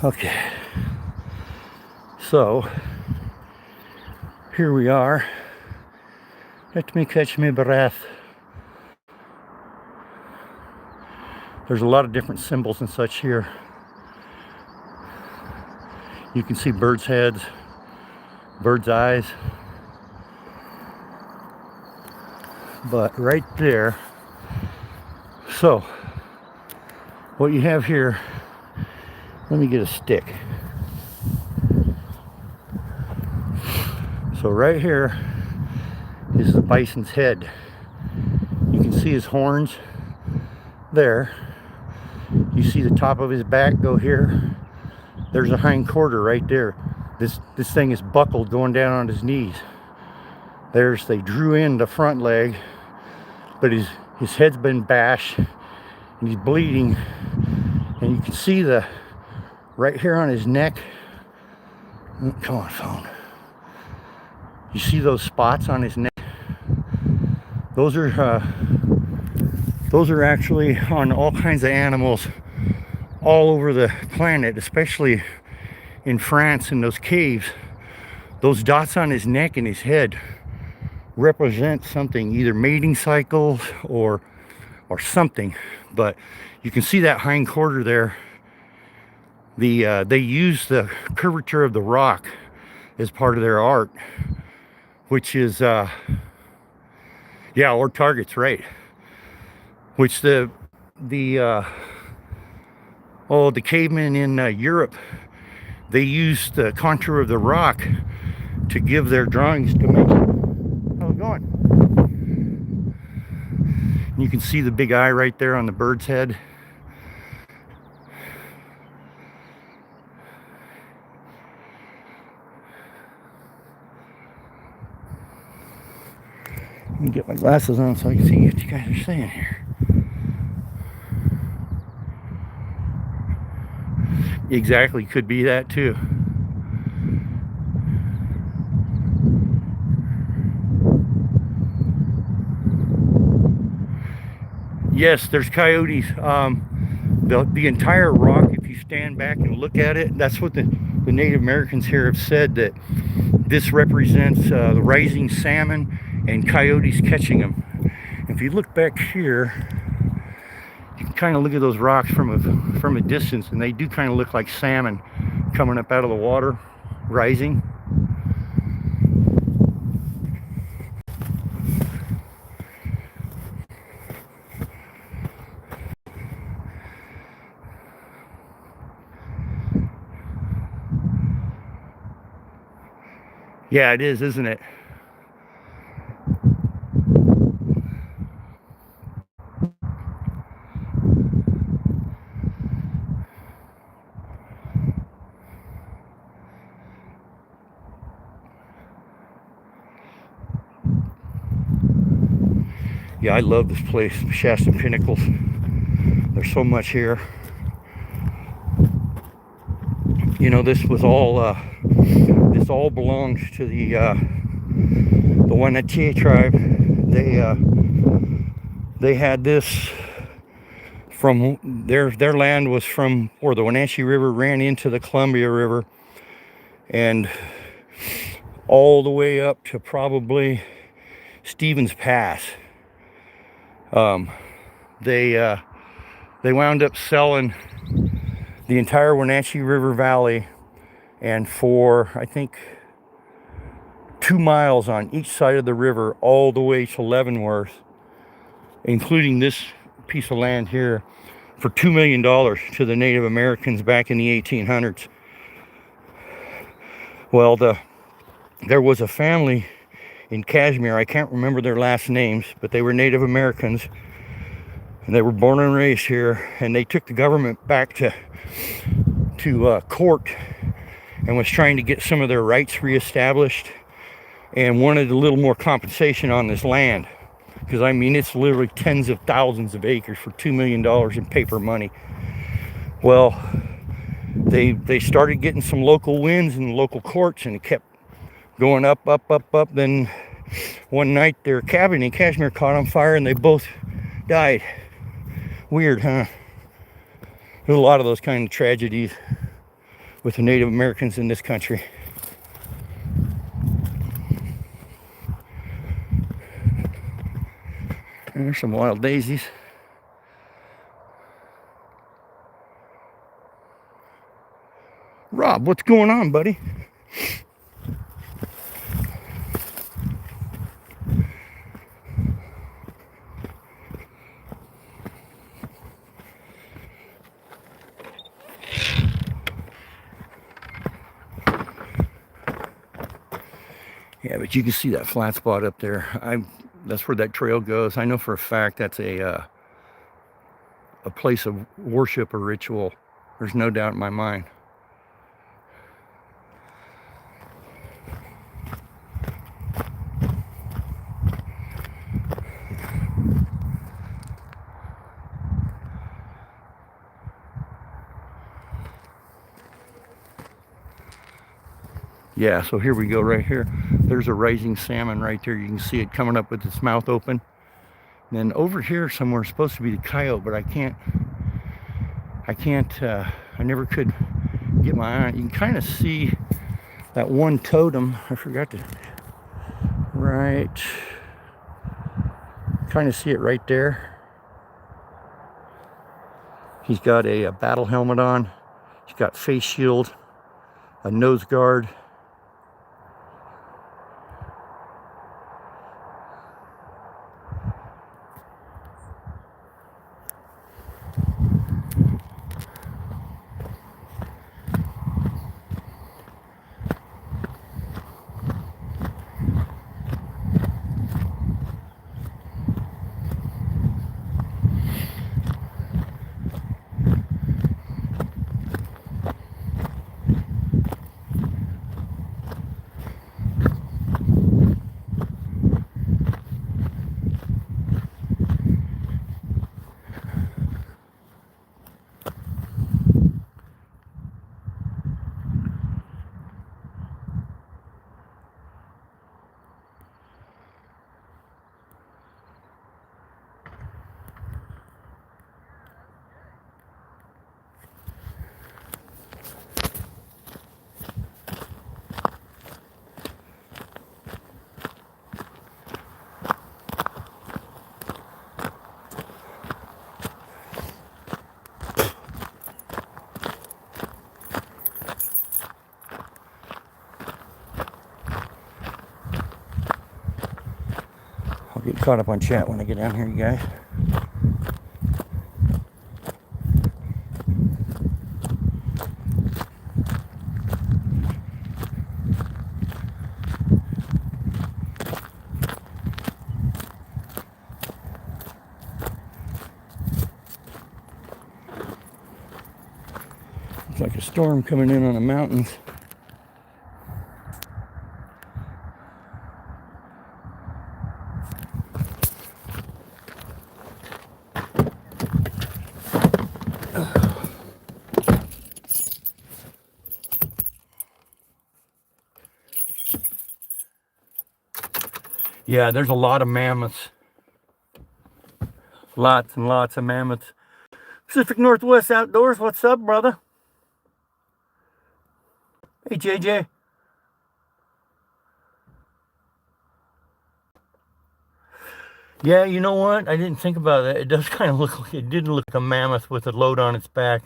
Okay. So here we are. Let me catch my breath. There's a lot of different symbols and such here. You can see birds' heads, birds' eyes. But right there, so what you have here, let me get a stick. So right here is the bison's head. You can see his horns there. You see the top of his back go here. There's a hind quarter right there. This thing is buckled going down on his knees. They drew in the front leg, but his head's been bashed and he's bleeding. And you can see right here on his neck. Come on, phone. You see those spots on his neck? Those are actually on all kinds of animals all over the planet, especially in France in those caves. Those dots on his neck and his head represent something, either mating cycles or something. But you can see that hind quarter there. They use the curvature of the rock as part of their art, which is or targets, right? Which the cavemen in Europe, they used the contour of the rock to give their drawings dimension. How's it going? And you can see the big eye right there on the bird's head. Let me get my glasses on so I can see what you guys are saying here. Exactly, could be that too. Yes, there's coyotes. The entire rock, if you stand back and look at it, that's what the Native Americans here have said, that this represents the rising salmon and coyotes catching them. If you look back here, you can kind of look at those rocks from a distance, and they do kind of look like salmon coming up out of the water, rising. Yeah, it is, isn't it? Yeah, I love this place, Shasta Pinnacles. There's so much here. You know, this all belonged to the Wenatchee tribe. They had this from their land was from where the Wenatchee River ran into the Columbia River, and all the way up to probably Stevens Pass. They wound up selling the entire Wenatchee River Valley, and for I think 2 miles on each side of the river all the way to Leavenworth, including this piece of land here, for $2 million to the Native Americans back in the 1800s. Well, there was a family in Kashmir, I can't remember their last names, but they were Native Americans, and they were born and raised here, and they took the government back to court and was trying to get some of their rights reestablished and wanted a little more compensation on this land, because I mean, it's literally tens of thousands of acres for $2 million in paper money. Well, they started getting some local wins in the local courts, and it kept going up. Then one night their cabin in Kashmir caught on fire and they both died. Weird, huh? There's a lot of those kind of tragedies with the Native Americans in this country. And there's some wild daisies. Rob, what's going on, buddy? Yeah, but you can see that flat spot up there. That's where that trail goes. I know for a fact that's a place of worship or ritual. There's no doubt in my mind. Yeah, so here we go right here. There's a rising salmon right there. You can see it coming up with its mouth open. And then over here somewhere is supposed to be the coyote, but I never could get my eye on it. You can kind of see that one totem. I forgot to, kind of see it right there. He's got a battle helmet on. He's got face shield, a nose guard. Get caught up on chat when I get down here, you guys. It's like a storm coming in on the mountains. Yeah, there's a lot of mammoths. Lots and lots of mammoths. Pacific Northwest Outdoors, what's up, brother? Hey, JJ. Yeah, you know what? I didn't think about that. It does kind of look like, it did look like a mammoth with a load on its back.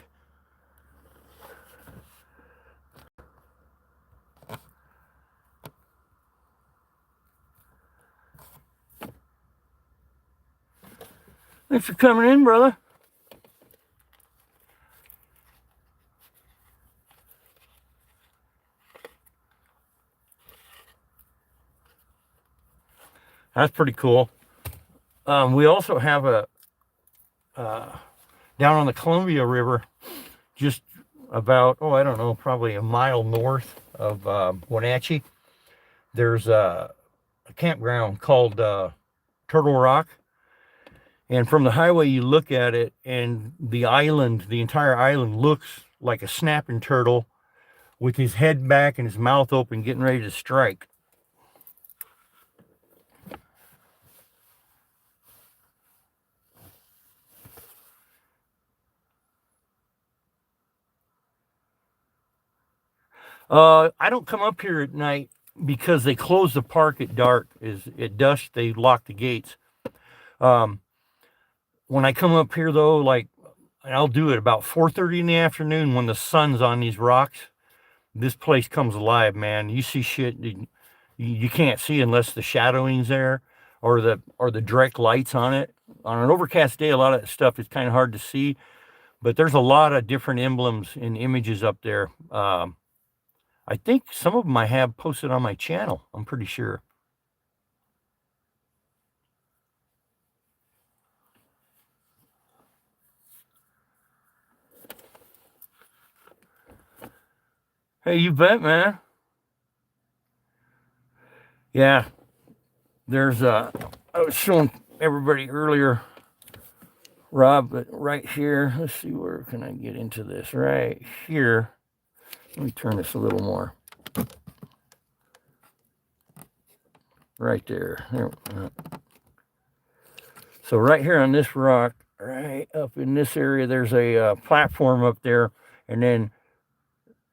Thanks for coming in, brother. That's pretty cool. We also have a down on the Columbia River, just about, oh, I don't know, probably a mile north of Wenatchee. There's a campground called Turtle Rock. And from the highway, you look at it, and the island, the entire island, looks like a snapping turtle with his head back and his mouth open, getting ready to strike. I don't come up here at night because they close the park at dark. At dusk, they lock the gates. When I come up here, though, like, I'll do it about 4:30 in the afternoon when the sun's on these rocks. This place comes alive, man. You see shit you can't see unless the shadowing's there or the direct lights on it. On an overcast day, a lot of that stuff is kind of hard to see, but there's a lot of different emblems and images up there. I think some of them I have posted on my channel, I'm pretty sure. Hey, you bet, man. Yeah, there's I was showing everybody earlier, Rob, but right here, let's see, where can I get into this? Right here. Let me turn this a little more. Right there. So right here on this rock, right up in this area, there's a platform up there, and then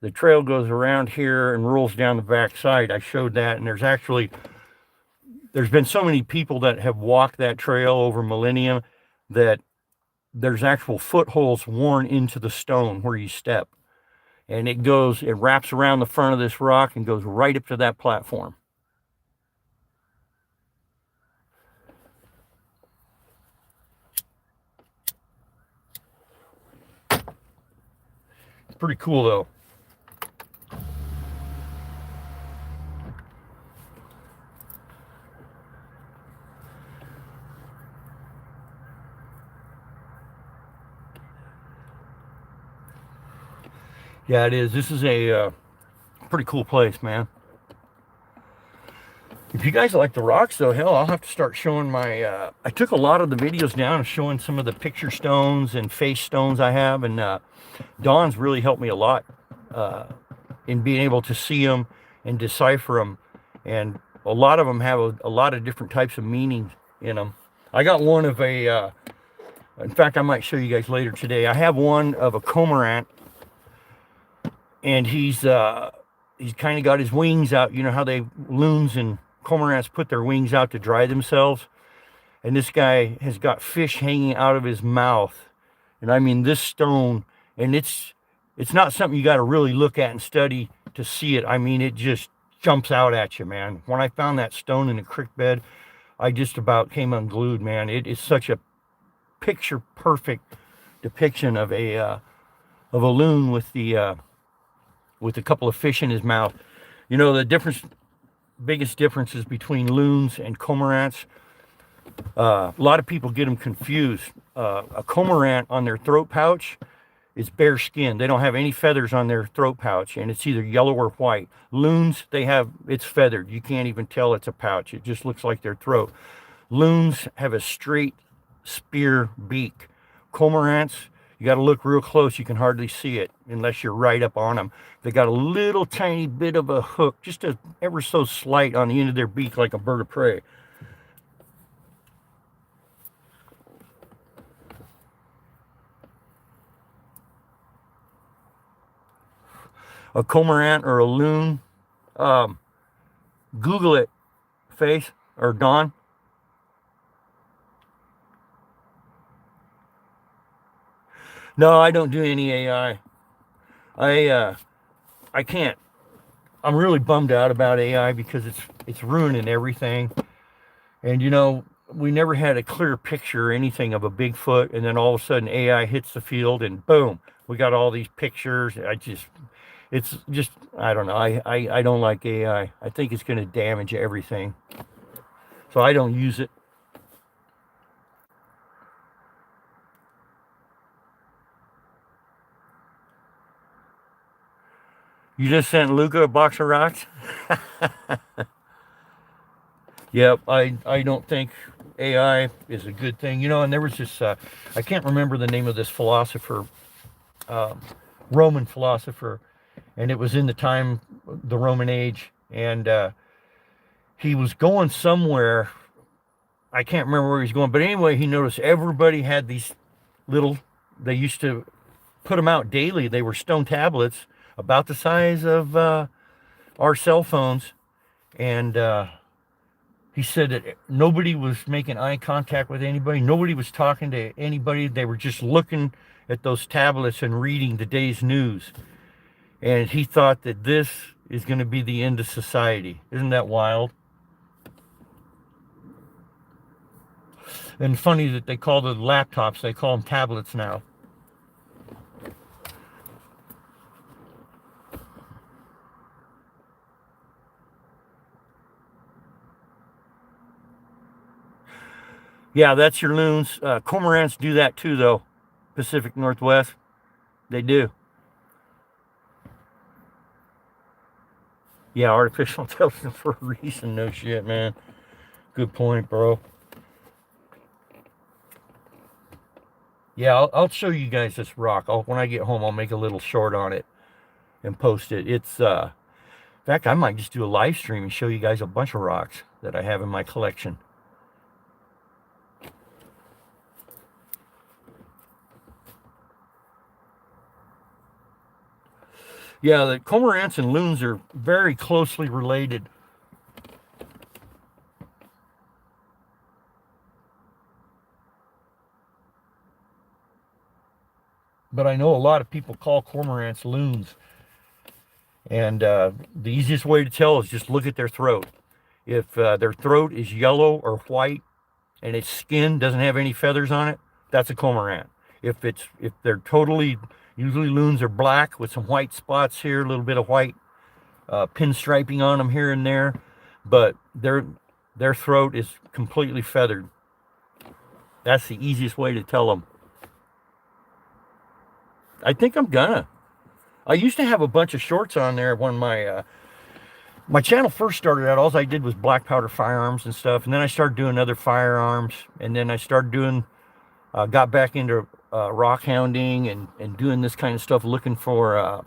the trail goes around here and rolls down the back side. I showed that, and there's been so many people that have walked that trail over millennium that there's actual footholds worn into the stone where you step. And it wraps around the front of this rock and goes right up to that platform. It's pretty cool, though. Yeah, it is. This is a pretty cool place, man. If you guys like the rocks, though, hell, I'll have to start showing my... I took a lot of the videos down and showing some of the picture stones and face stones I have, and Dawn's really helped me a lot in being able to see them and decipher them. And a lot of them have a lot of different types of meanings in them. I got one of a... in fact, I might show you guys later today. I have one of a cormorant. And he's kind of got his wings out. You know how loons and cormorants put their wings out to dry themselves? And this guy has got fish hanging out of his mouth. And I mean, this stone, and it's not something you got to really look at and study to see it. I mean, it just jumps out at you, man. When I found that stone in the creek bed, I just about came unglued, man. It is such a picture perfect depiction of a loon with a couple of fish in his mouth. You know, the biggest differences between loons and cormorants. A lot of people get them confused. A cormorant on their throat pouch is bare skin. They don't have any feathers on their throat pouch, and it's either yellow or white. Loons, it's feathered. You can't even tell it's a pouch. It just looks like their throat. Loons have a straight spear beak. Cormorants, you got to look real close. You can hardly see it unless you're right up on them. They got a little tiny bit of a hook, just ever so slight on the end of their beak, like a bird of prey. A cormorant or a loon, Google it, Faith or Dawn. No, I don't do any AI. I can't. I'm really bummed out about AI because it's ruining everything. And you know, we never had a clear picture or anything of a Bigfoot, and then all of a sudden AI hits the field and boom, we got all these pictures. It's just, I don't know. I don't like AI. I think it's going to damage everything. So I don't use it. You just sent Luca a box of rocks? Yep, I don't think AI is a good thing. You know, and there was this, I can't remember the name of this philosopher, Roman philosopher, and it was in the Roman age, and he was going somewhere. I can't remember where he was going, but anyway, he noticed everybody had these they used to put them out daily. They were stone tablets about the size of our cell phones, and he said that nobody was making eye contact with anybody. Nobody was talking to anybody. They were just looking at those tablets and reading the day's news. And he thought that this is going to be the end of society. Isn't that wild? And funny that they call the laptops, they call them tablets now. Yeah, that's your loons. Cormorants do that too, though. Pacific Northwest, they do. Yeah, artificial intelligence for a reason. No shit, man. Good point, bro. Yeah, I'll show you guys this rock. When I get home, I'll make a little short on it and post it. In fact, I might just do a live stream and show you guys a bunch of rocks that I have in my collection. Yeah, the cormorants and loons are very closely related. But I know a lot of people call cormorants loons. And the easiest way to tell is just look at their throat. If their throat is yellow or white and its skin doesn't have any feathers on it, that's a cormorant. If they're totally, usually loons are black with some white spots here, a little bit of white pinstriping on them here and there, but their throat is completely feathered. That's the easiest way to tell them. I think I'm gonna. I used to have a bunch of shorts on there when my channel first started out. All I did was black powder firearms and stuff, and then I started doing other firearms, and then I started doing, got back into rock hounding and doing this kind of stuff, looking for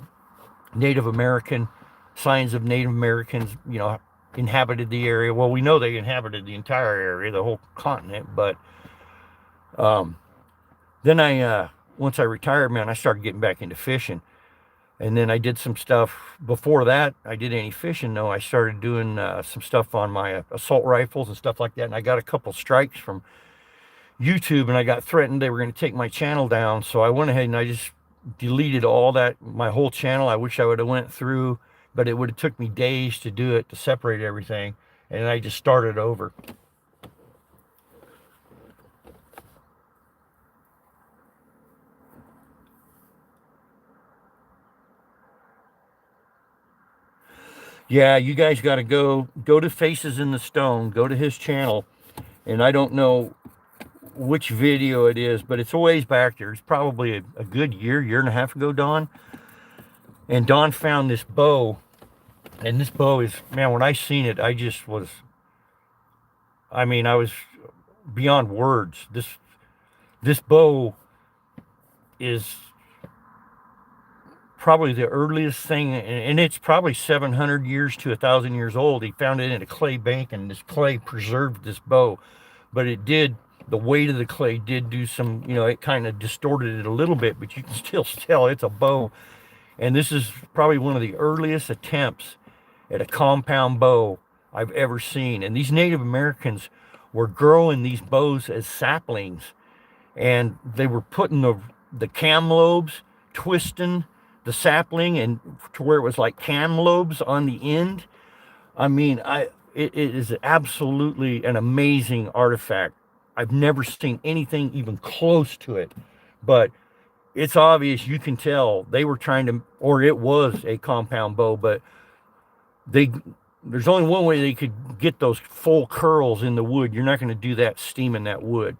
Native American signs of Native Americans, you know, inhabited the area. Well, we know they inhabited the entire area, the whole continent, but then once I retired, man, I started getting back into fishing. And then I did some stuff before that. I did any fishing, though. I started doing some stuff on my assault rifles and stuff like that. And I got a couple strikes from YouTube, and I got threatened they were going to take my channel down. So I went ahead and I just deleted all that, my whole channel. I wish I would have went through, but it would have took me days to do it, to separate everything. And I just started over. Yeah, you guys got to go to Faces in the Stone, go to his channel, and I don't know which video it is, but it's a ways back there. It's probably a good year and a half ago, Don. And Don found this bow, and this bow is, man, when I seen it, I just was, I mean, I was beyond words. This bow is probably the earliest thing, and it's probably 700 years to 1,000 years old. He found it in a clay bank, and this clay preserved this bow. But it did, the weight of the clay did do some, you know, it kind of distorted it a little bit, but you can still tell it's a bow. And this is probably one of the earliest attempts at a compound bow I've ever seen. And these Native Americans were growing these bows as saplings, and they were putting the cam lobes, twisting the sapling and to where it was like cam lobes on the end. I mean, it is absolutely an amazing artifact. I've never seen anything even close to it, but it's obvious, you can tell they were trying to, or it was a compound bow, but there's only one way they could get those full curls in the wood. You're not going to do that steaming that wood.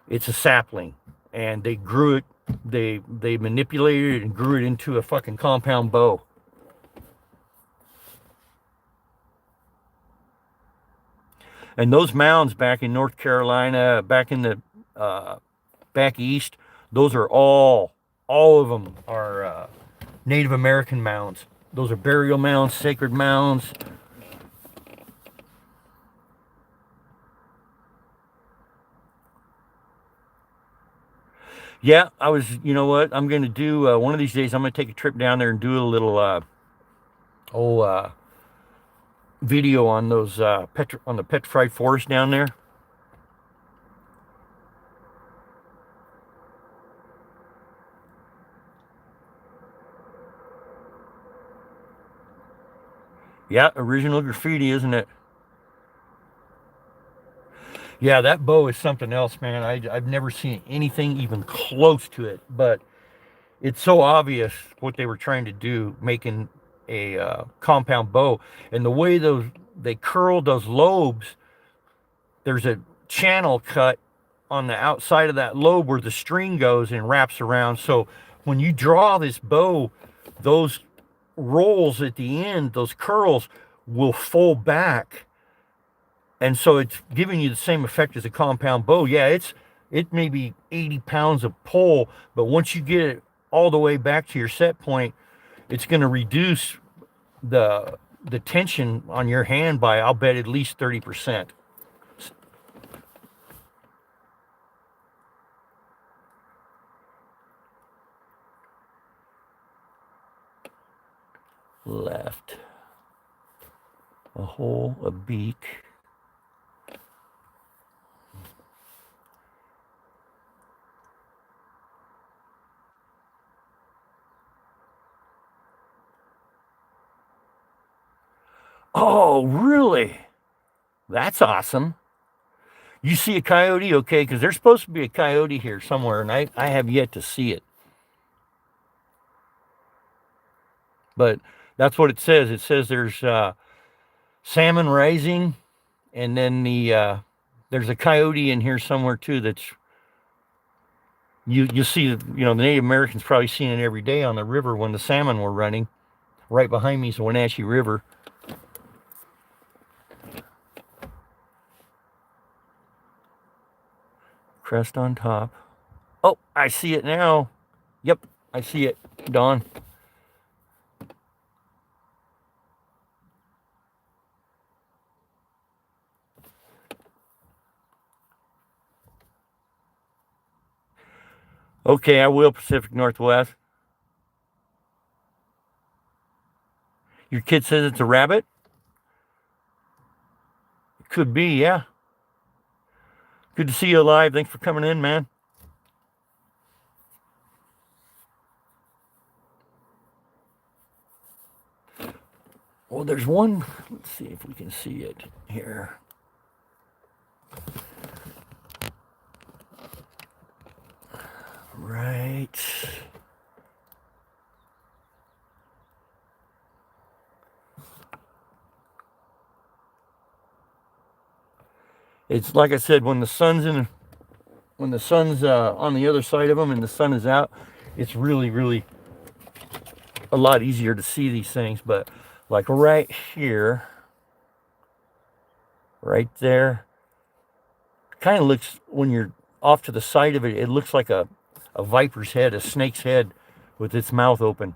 It's a sapling, and they grew it, they manipulated it and grew it into a fucking compound bow. And those mounds back in North Carolina, back in the back east, those are all of them are Native American mounds. Those are burial mounds, sacred mounds. Yeah, you know what? I'm going to do, one of these days, I'm going to take a trip down there and do a little, video on those, on the petrified forest down there. Yeah, original graffiti, isn't it? Yeah, that bow is something else, man. I've never seen anything even close to it, but it's so obvious what they were trying to do, making a compound bow. And the way they curled those lobes, there's a channel cut on the outside of that lobe where the string goes and wraps around. So when you draw this bow, those rolls at the end, those curls will fold back, and so it's giving you the same effect as a compound bow. Yeah, it may be 80 pounds of pull, but once you get it all the way back to your set point, it's going to reduce the tension on your hand by, I'll bet, at least 30%. Left, a hole, a beak. Oh, really? That's awesome. You see a coyote? Okay, because there's supposed to be a coyote here somewhere, and I have yet to see it. But that's what it says. It says there's salmon rising, and then there's a coyote in here somewhere too. That's you see, you know, the Native Americans probably seen it every day on the river when the salmon were running. Right behind me is the Wenatchee River. Crest on top. Oh, I see it now. Yep, I see it, Don. Okay, I will, Pacific Northwest. Your kid says it's a rabbit? It could be, yeah. Good to see you alive. Thanks for coming in, man. Well, there's one. Let's see if we can see it here. Right. It's like I said, when the sun's on the other side of them and the sun is out, it's really, really a lot easier to see these things. But like right here, right there, kind of looks, when you're off to the side of it, it looks like a viper's head, a snake's head with its mouth open.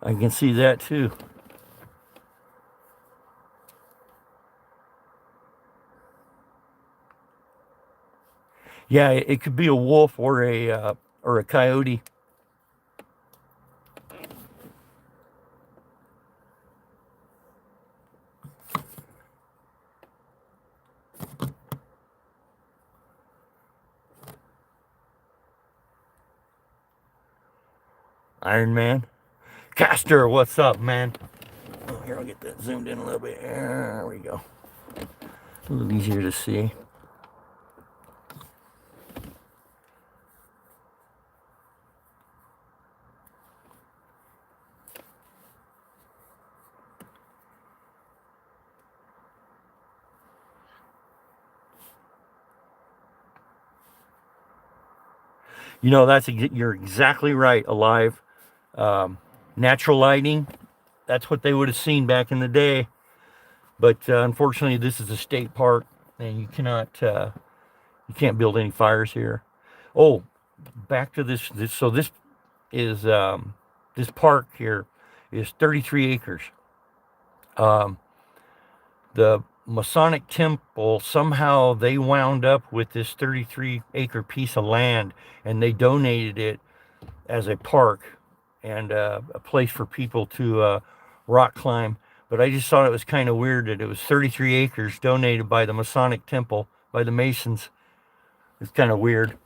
I can see that too. Yeah, it could be a wolf or a coyote. Iron Man. Castor, what's up, man? Oh, here, I'll get that zoomed in a little bit. There we go. A little easier to see. You know, you're exactly right, Alive. Natural lighting, that's what they would have seen back in the day. But unfortunately, this is a state park, and you can't build any fires here. Oh, back to this. So this is this park here is 33 acres. The Masonic Temple, somehow they wound up with this 33-acre piece of land, and they donated it as a park and a place for people to rock climb. But I just thought it was kind of weird that it was 33 acres donated by the Masonic Temple, by the Masons. It's kind of weird.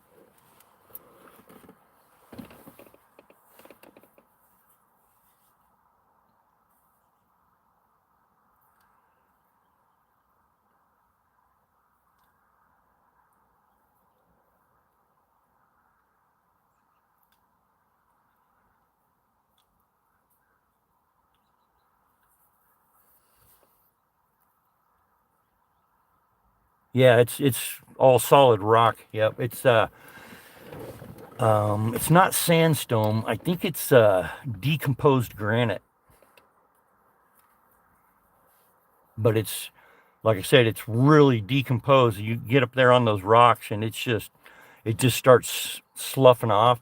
Yeah, it's all solid rock. Yep, it's not sandstone. I think it's decomposed granite. But it's, like I said, it's really decomposed. You get up there on those rocks, and it just starts sloughing off.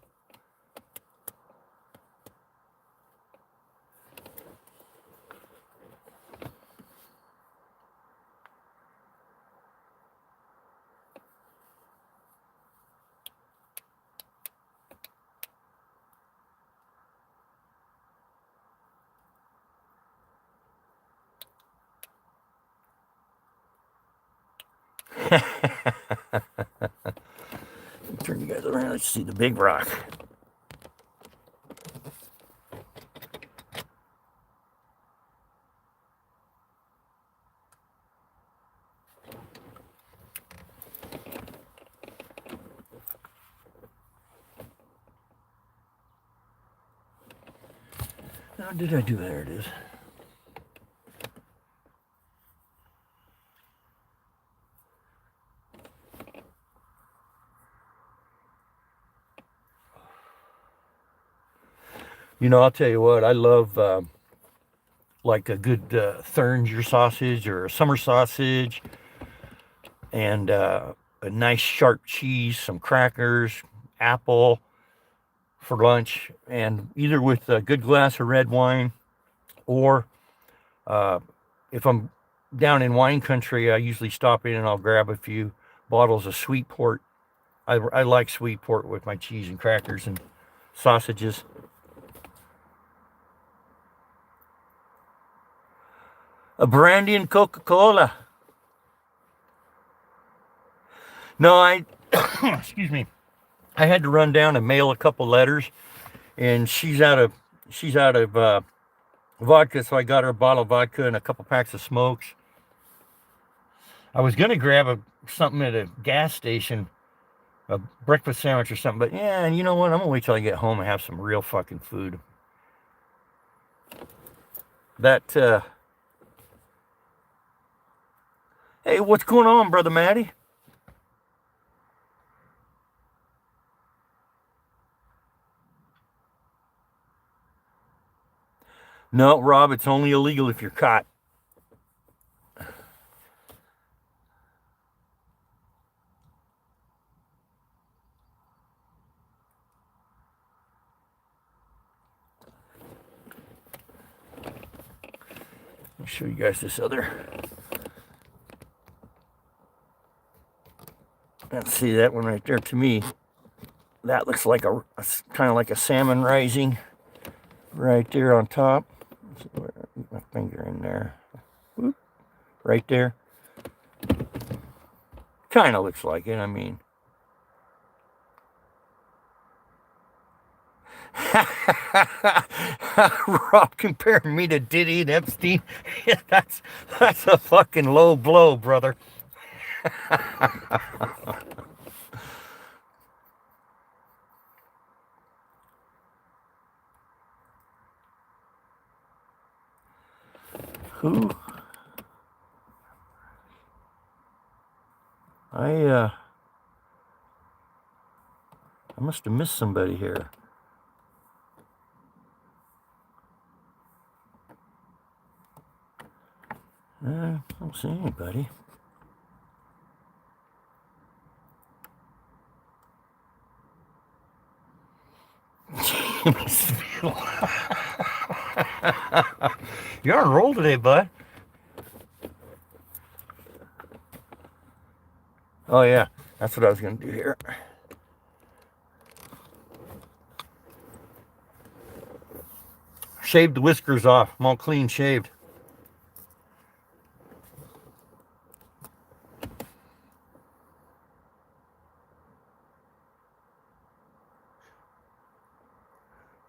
Turn you guys around. Let's see the big rock. How did I do? There it is. You know, I'll tell you what, I love like a good Thurnger sausage or a summer sausage, and a nice sharp cheese, some crackers, apple for lunch, and either with a good glass of red wine, or if I'm down in wine country, I usually stop in and I'll grab a few bottles of sweet port. I like sweet port with my cheese and crackers and sausages. A brandy and Coca-Cola. No, excuse me. I had to run down and mail a couple letters, and she's out of vodka, so I got her a bottle of vodka and a couple packs of smokes. I was gonna grab something at a gas station, a breakfast sandwich or something, but yeah, and you know what? I'm gonna wait till I get home and have some real fucking food. Hey, what's going on, Brother Matty? No, Rob, it's only illegal if you're caught. I'll show you guys this other. Let's see that one right there. To me, that looks like a kind of like a salmon rising right there on top. My finger in there. Whoop. Right there. Kind of looks like it. I mean, Rob comparing me to Diddy and Epstein. that's a fucking low blow, brother. Who? I must have missed somebody here. I don't see anybody. You're on a roll today, bud. Oh yeah, that's what I was gonna do here. Shaved the whiskers off. I'm all clean shaved.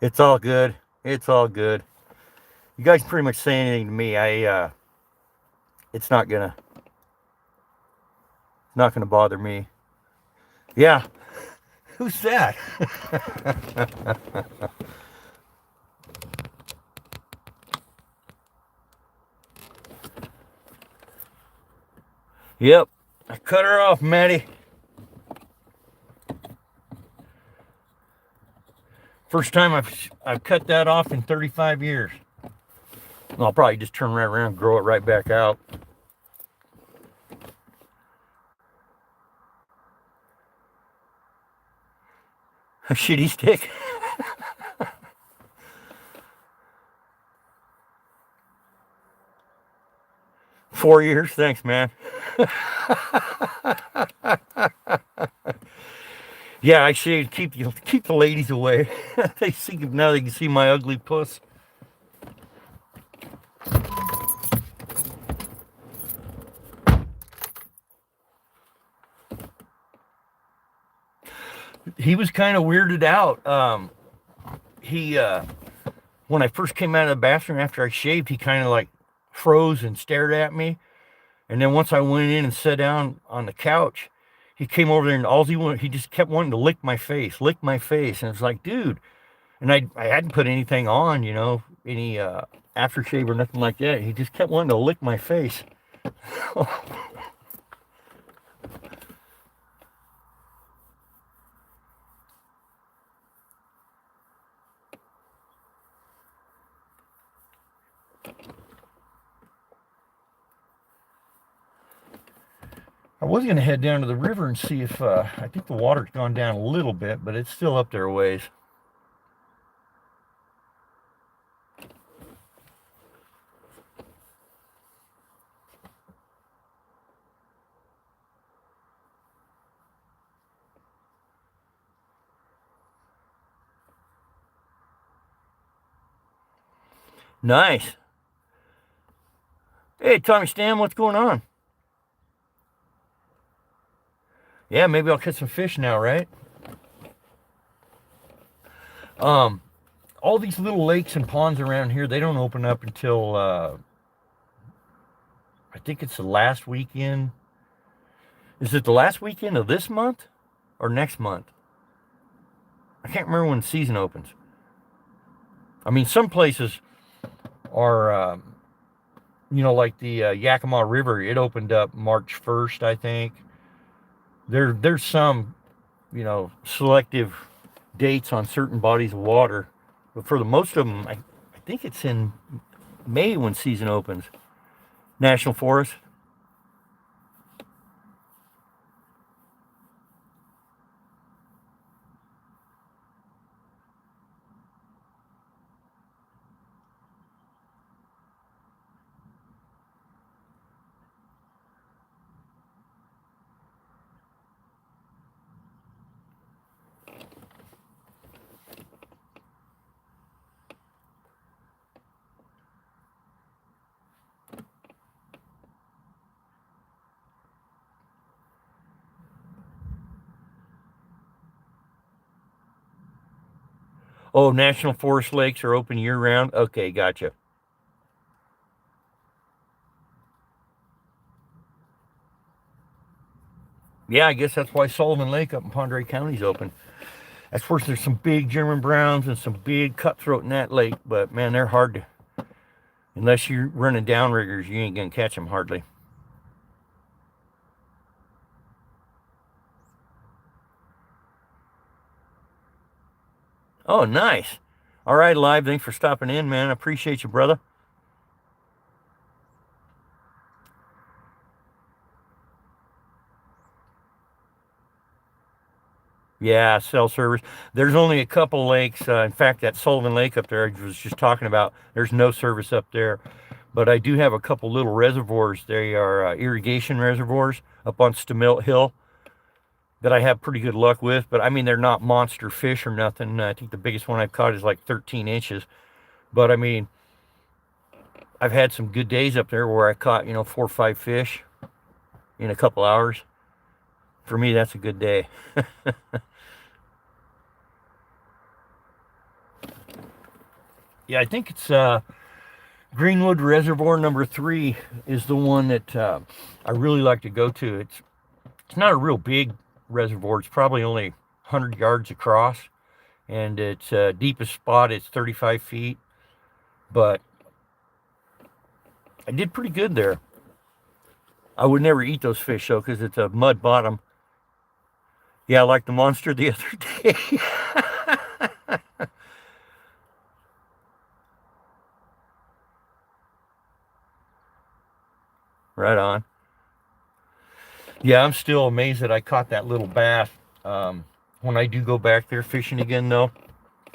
It's all good. It's all good. You guys pretty much say anything to me. It's not gonna bother me. Yeah. Who's that? Yep. I cut her off, Maddie. First time I've cut that off in 35 years. I'll probably just turn right around and grow it right back out. A shitty stick. Four years, thanks, man. Yeah, I should keep the ladies away. They see now they can see my ugly puss. He was kind of weirded out. When I first came out of the bathroom after I shaved, he kind of like froze and stared at me. And then once I went in and sat down on the couch, he came over there and he just kept wanting to lick my face. And it's like, dude. And I hadn't put anything on, any aftershave or nothing like that. He just kept wanting to lick my face. I was going to head down to the river and see if, I think the water's gone down a little bit, but it's still up there a ways. Nice. Hey, Tommy Stam, what's going on? Yeah, maybe I'll catch some fish now, right? all these little lakes and ponds around here, they don't open up until I think it's the last weekend. Is it the last weekend of this month or next month? I can't remember when the season opens. I mean, some places are, like the Yakima River. It opened up March 1st, I think. There's some, selective dates on certain bodies of water, but for the most of them, I think it's in May when season opens. National Forest. Oh, National Forest lakes are open year-round? Okay, gotcha. Yeah, I guess that's why Sullivan Lake up in Pend County is open. That's where there's some big German browns and some big cutthroat in that lake, but man, they're hard to, unless you're running downriggers, you ain't gonna catch them hardly. Oh, nice. All right, Live, thanks for stopping in, man. I appreciate you, brother. Yeah, cell service. There's only a couple lakes. In fact, that Sullivan Lake up there I was just talking about, there's no service up there. But I do have a couple little reservoirs. They are irrigation reservoirs up on Stamilt Hill that I have pretty good luck with. But I mean, they're not monster fish or nothing. I think the biggest one I've caught is like 13 inches. But I mean, I've had some good days up there where I caught, 4 or 5 fish in a couple hours. For me, that's a good day. Yeah, I think it's Greenwood Reservoir number 3 is the one that I really like to go to. It's not a real big reservoir. It's probably only 100 yards across, and its deepest spot is 35 feet. But I did pretty good there. I would never eat those fish though, because it's a mud bottom. Yeah, like the monster the other day. Right on. Yeah, I'm still amazed that I caught that little bass. When I do go back there fishing again, though,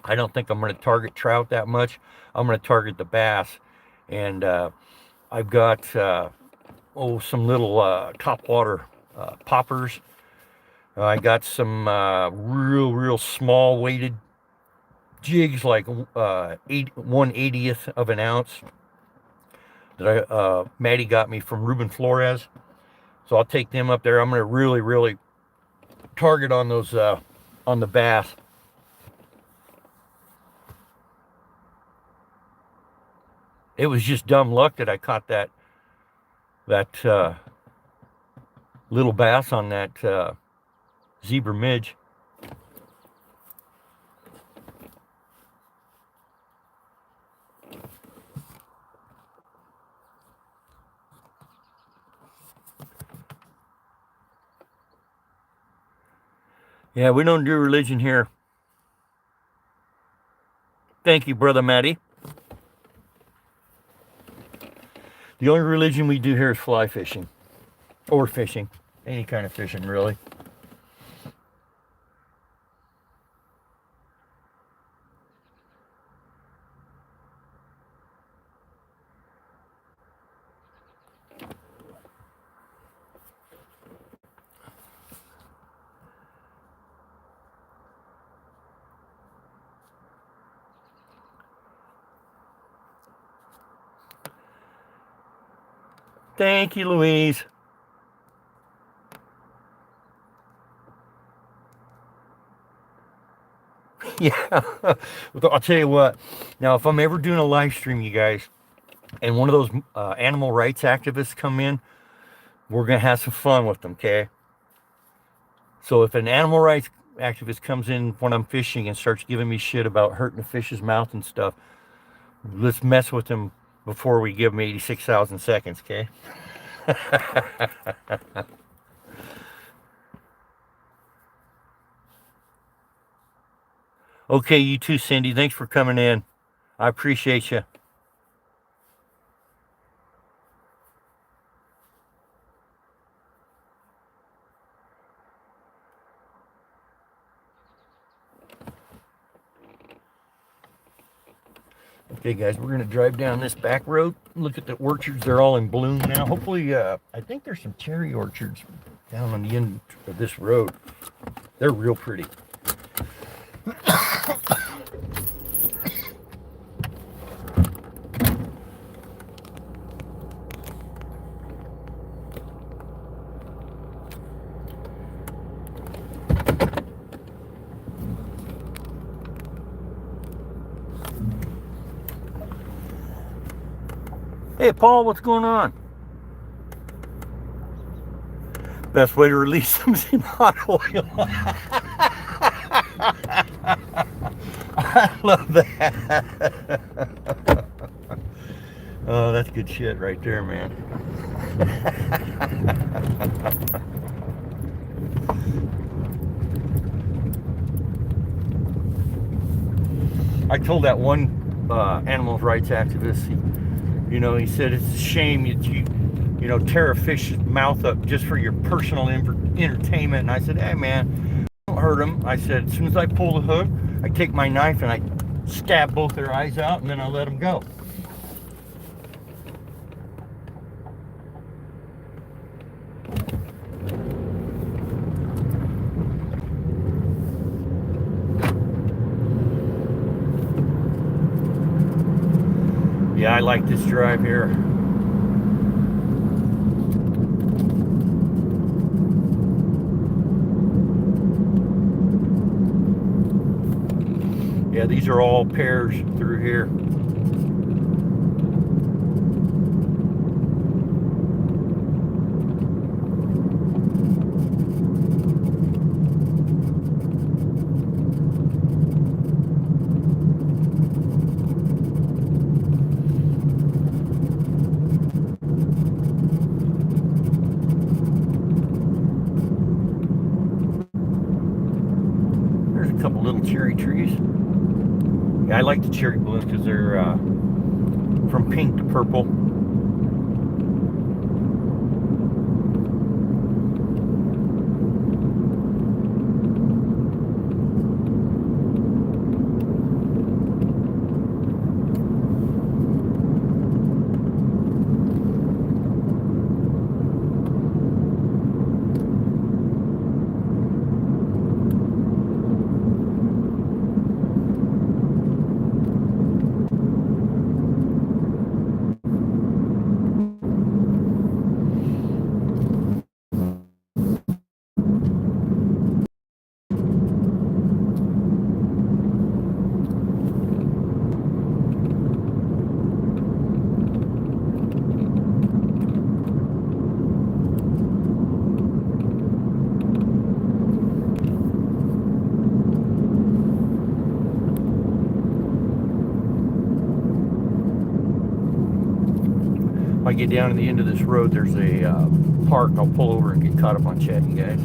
I don't think I'm going to target trout that much. I'm going to target the bass. And I've got, some little topwater poppers. I got some real small weighted jigs, like 1/80th of an ounce, that Maddie got me from Ruben Flores. So I'll take them up there. I'm going to really target on those, on the bass. It was just dumb luck that I caught that little bass on that zebra midge. Yeah, we don't do religion here. Thank you, Brother Matty. The only religion we do here is fly fishing. Or fishing. Any kind of fishing, really. Thank you, Louise. Yeah. I'll tell you what. Now, if I'm ever doing a live stream, you guys, and one of those animal rights activists come in, we're gonna have some fun with them, okay? So if an animal rights activist comes in when I'm fishing and starts giving me shit about hurting a fish's mouth and stuff, let's mess with him before we give him 86,000 seconds, okay? Okay, you too, Cindy. Thanks for coming in. I appreciate you. Okay, guys, we're going to drive down this back road. Look at the orchards. They're all in bloom now. Hopefully, I think there's some cherry orchards down on the end of this road. They're real pretty. Hey, Paul, what's going on? Best way to release them is in hot oil. I love that. Oh, that's good shit right there, man. I told that one animal rights activist, he said it's a shame that you tear a fish's mouth up just for your personal entertainment. And I said, hey man, don't hurt them. I said, as soon as I pull the hook, I take my knife and I stab both their eyes out, and then I let them go. Yeah, I like this drive here. Yeah, these are all pairs through here. There's a couple little cherry trees. Yeah, I like the cherry blooms because they're from pink to purple. If I get down to the end of this road, there's a park. I'll pull over and get caught up on chatting, guys.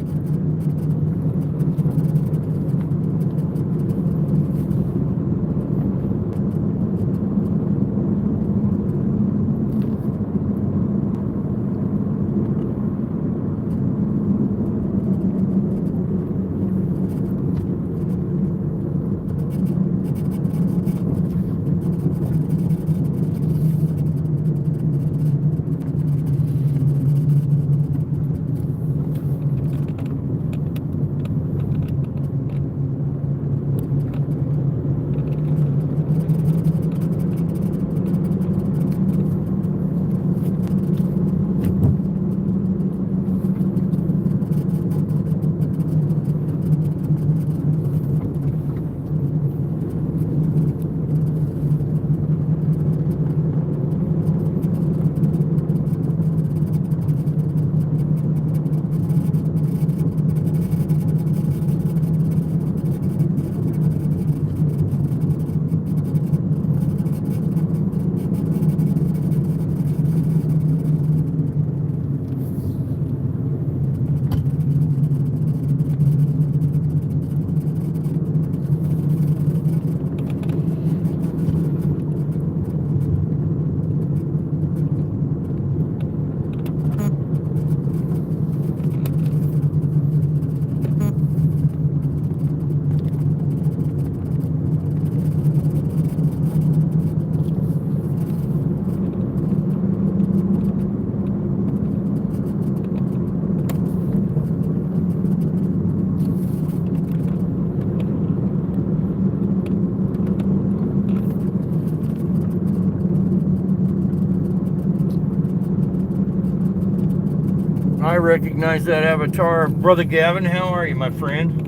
I recognize that avatar. Brother Gavin, how are you, my friend?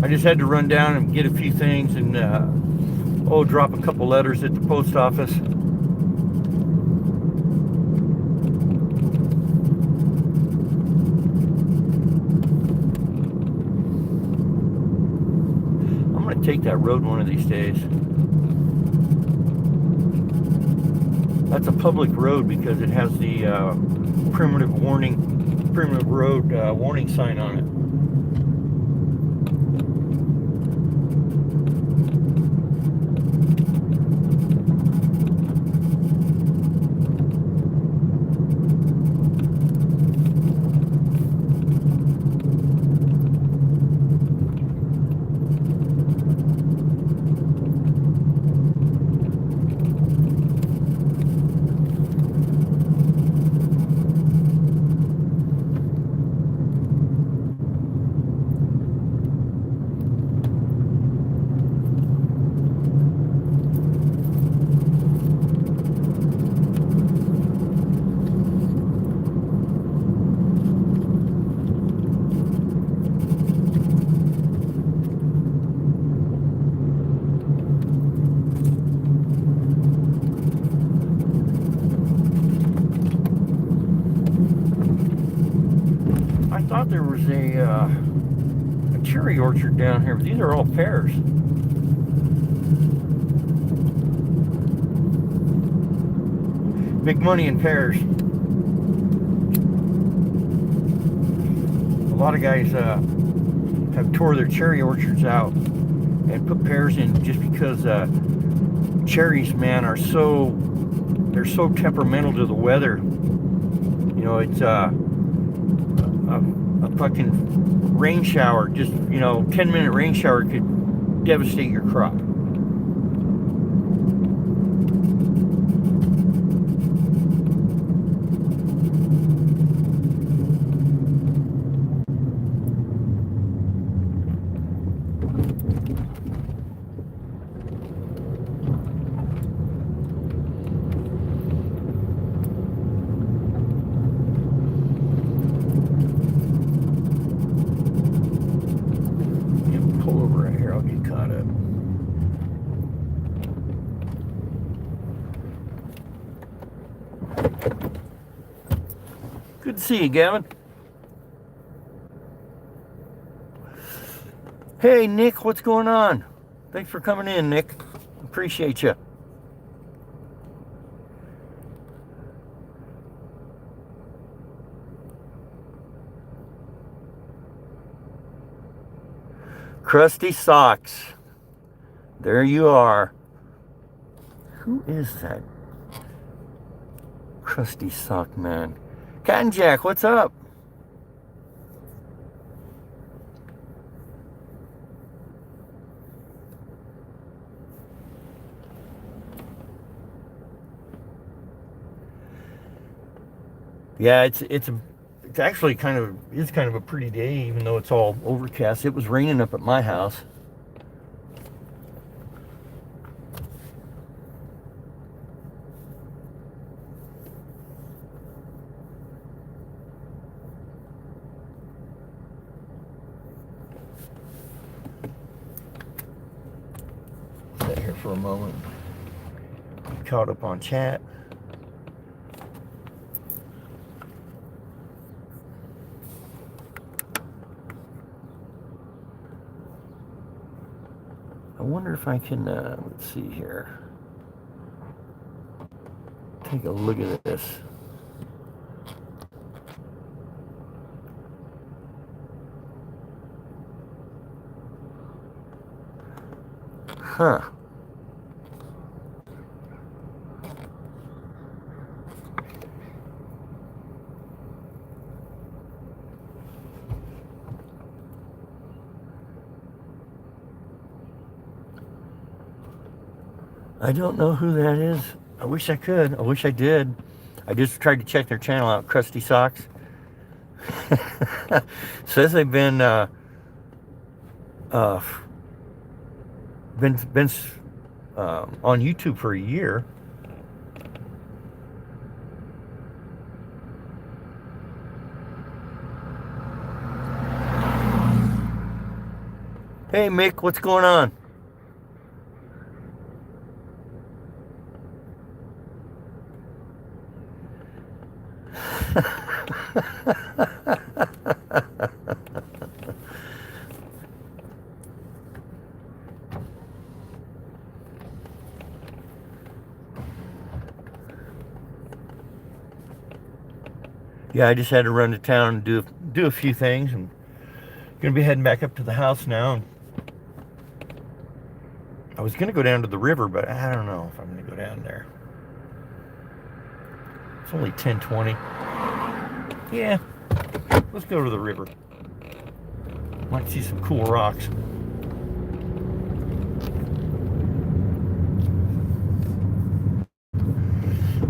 I just had to run down and get a few things and drop a couple letters at the post office. I'm going to take that road one of these days. That's a public road because it has the primitive road warning sign on it. I thought there was a cherry orchard down here, but these are all pears. Big money in pears. A lot of guys have tore their cherry orchards out and put pears in just because cherries, man, they're so temperamental to the weather. You know, it's a fucking rain shower, just, 10-minute rain shower could devastate your crop. Pull over right here, I'll get caught up. Good to see you, Gavin. Hey, Nick, what's going on? Thanks for coming in, Nick. Appreciate you. Crusty Socks. There you are. Who is that? Crusty Sock Man. Cotton Jack, what's up? Yeah, it's actually kind of a pretty day, even though it's all overcast. It was raining up at my house. Sit here for a moment. Caught up on chat. I wonder if I can, let's see here. Take a look at this. Huh. I don't know who that is. I wish I could. I wish I did. I just tried to check their channel out, Crusty Socks. Says they've been on YouTube for a year. Hey Mick, what's going on? Yeah, I just had to run to town and do a few things. I'm gonna be heading back up to the house now. And I was gonna go down to the river, but I don't know if I'm gonna go down there. It's only 10:20. Yeah, let's go to the river. Might see some cool rocks.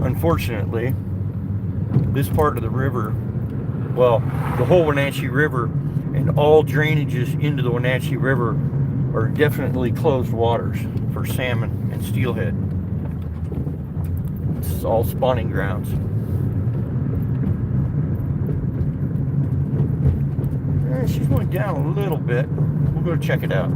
Unfortunately, this part of the river, well, the whole Wenatchee River and all drainages into the Wenatchee River are definitely closed waters for salmon and steelhead. This is all spawning grounds. She's going down a little bit. We'll go check it out.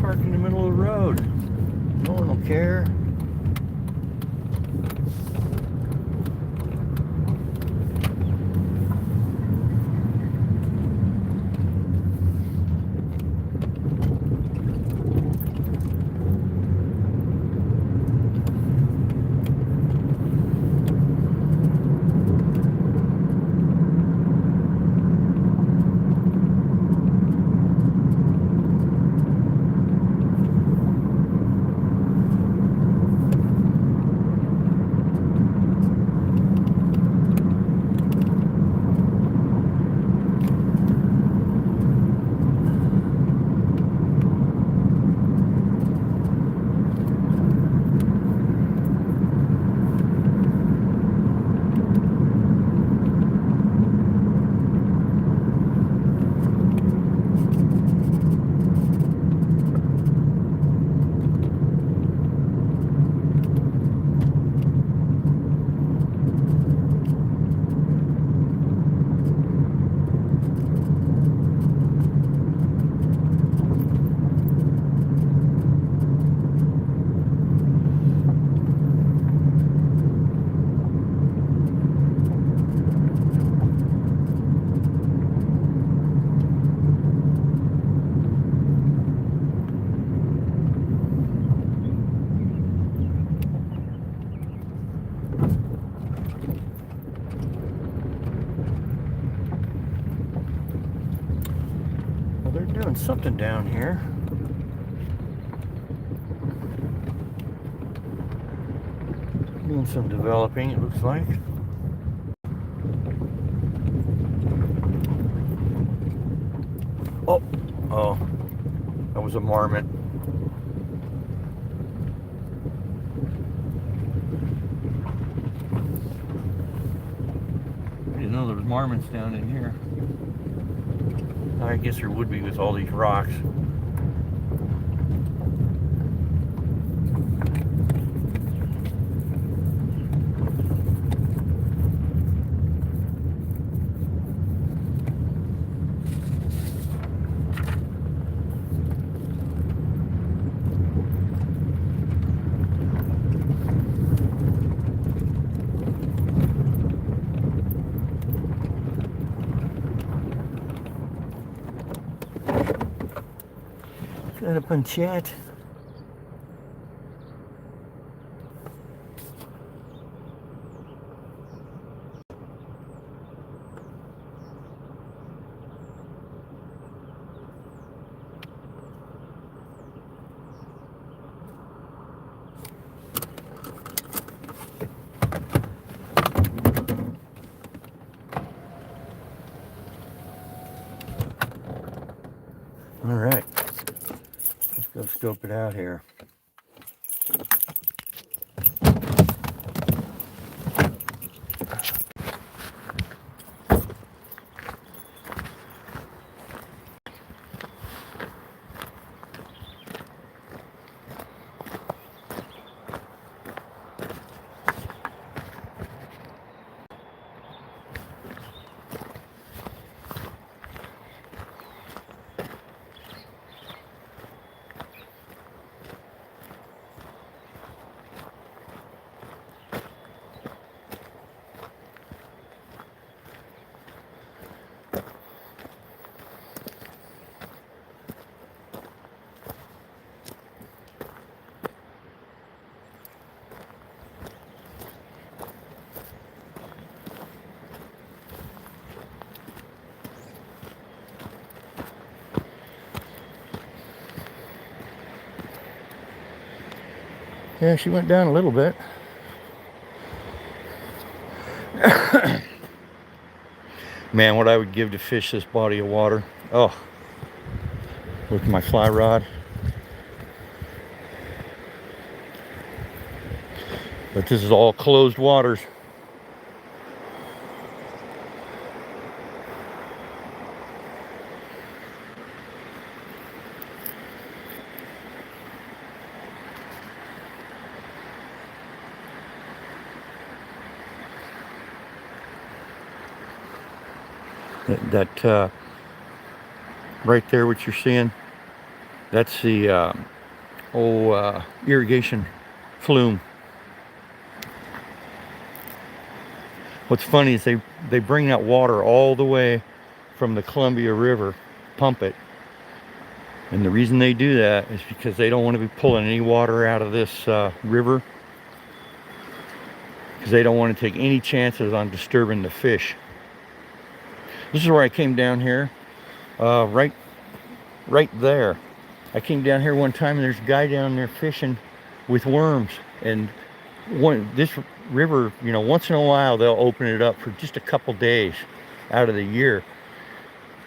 Park in the middle of the road. No one will care. They're doing something down here. Doing some developing, it looks like. Oh, that was a marmot. I didn't know there was marmots down in here. I guess there would be with all these rocks. Got a panchet. Let's scope it out here. Yeah, she went down a little bit. Man, what I would give to fish this body of water. Oh, with my fly rod. But this is all closed waters. That right there, what you're seeing, that's the irrigation flume. What's funny is they bring that water all the way from the Columbia River, pump it, and the reason they do that is because they don't want to be pulling any water out of this river, because they don't want to take any chances on disturbing the fish. This is where I came down here, right there. I came down here one time and there's a guy down there fishing with worms. And this river, you know, once in a while they'll open it up for just a couple days out of the year.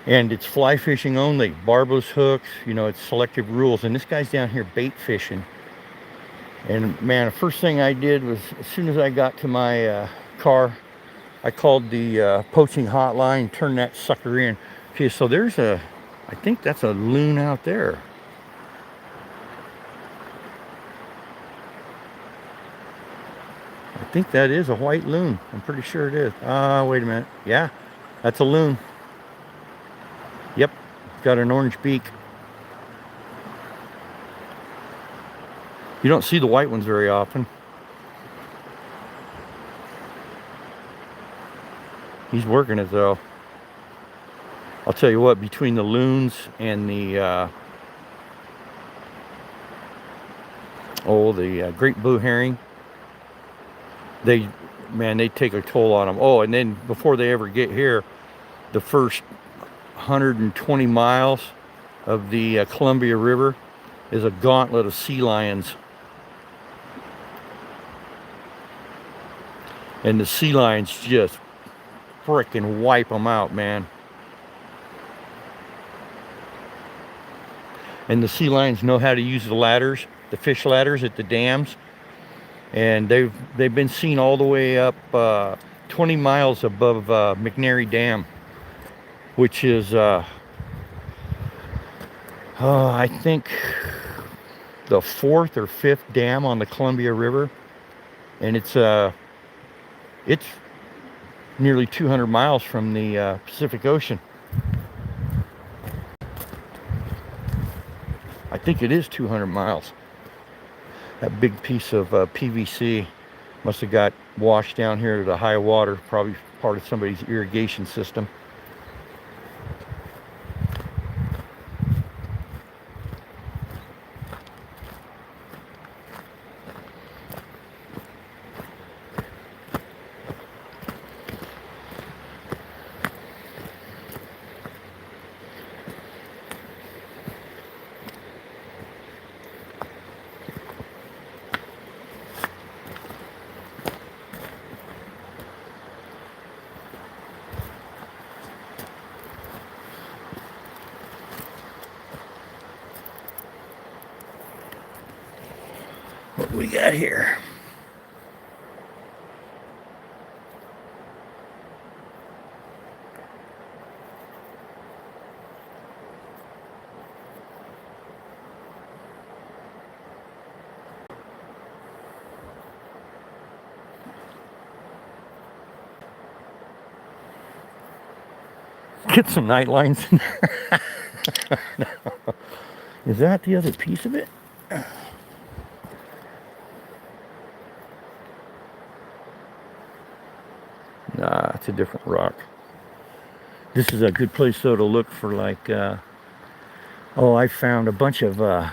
And it's fly fishing only, barbless hooks, you know, it's selective rules. And this guy's down here bait fishing. And man, the first thing I did was, as soon as I got to my car, I called the poaching hotline, turned that sucker in. Okay, so there's I think that's a loon out there. I think that is a white loon. I'm pretty sure it is. Wait a minute. Yeah, that's a loon. Yep, got an orange beak. You don't see the white ones very often. He's working it though. I'll tell you what, between the loons and the great blue herring, they take a toll on them. Oh, and then before they ever get here, the first 120 miles of the Columbia River is a gauntlet of sea lions. And the sea lions just frickin' wipe them out, man. And the sea lions know how to use the ladders, the fish ladders at the dams. And they've been seen all the way up 20 miles above McNary Dam, which is I think the 4th or 5th dam on the Columbia River, and it's nearly 200 miles from the Pacific Ocean. I think it is 200 miles. That big piece of PVC must have got washed down here to the high water, probably part of somebody's irrigation system. What we got here? Get some night lines in there. Is that the other piece of it? Nah, it's a different rock. This is a good place though to look for like, oh, I found a bunch of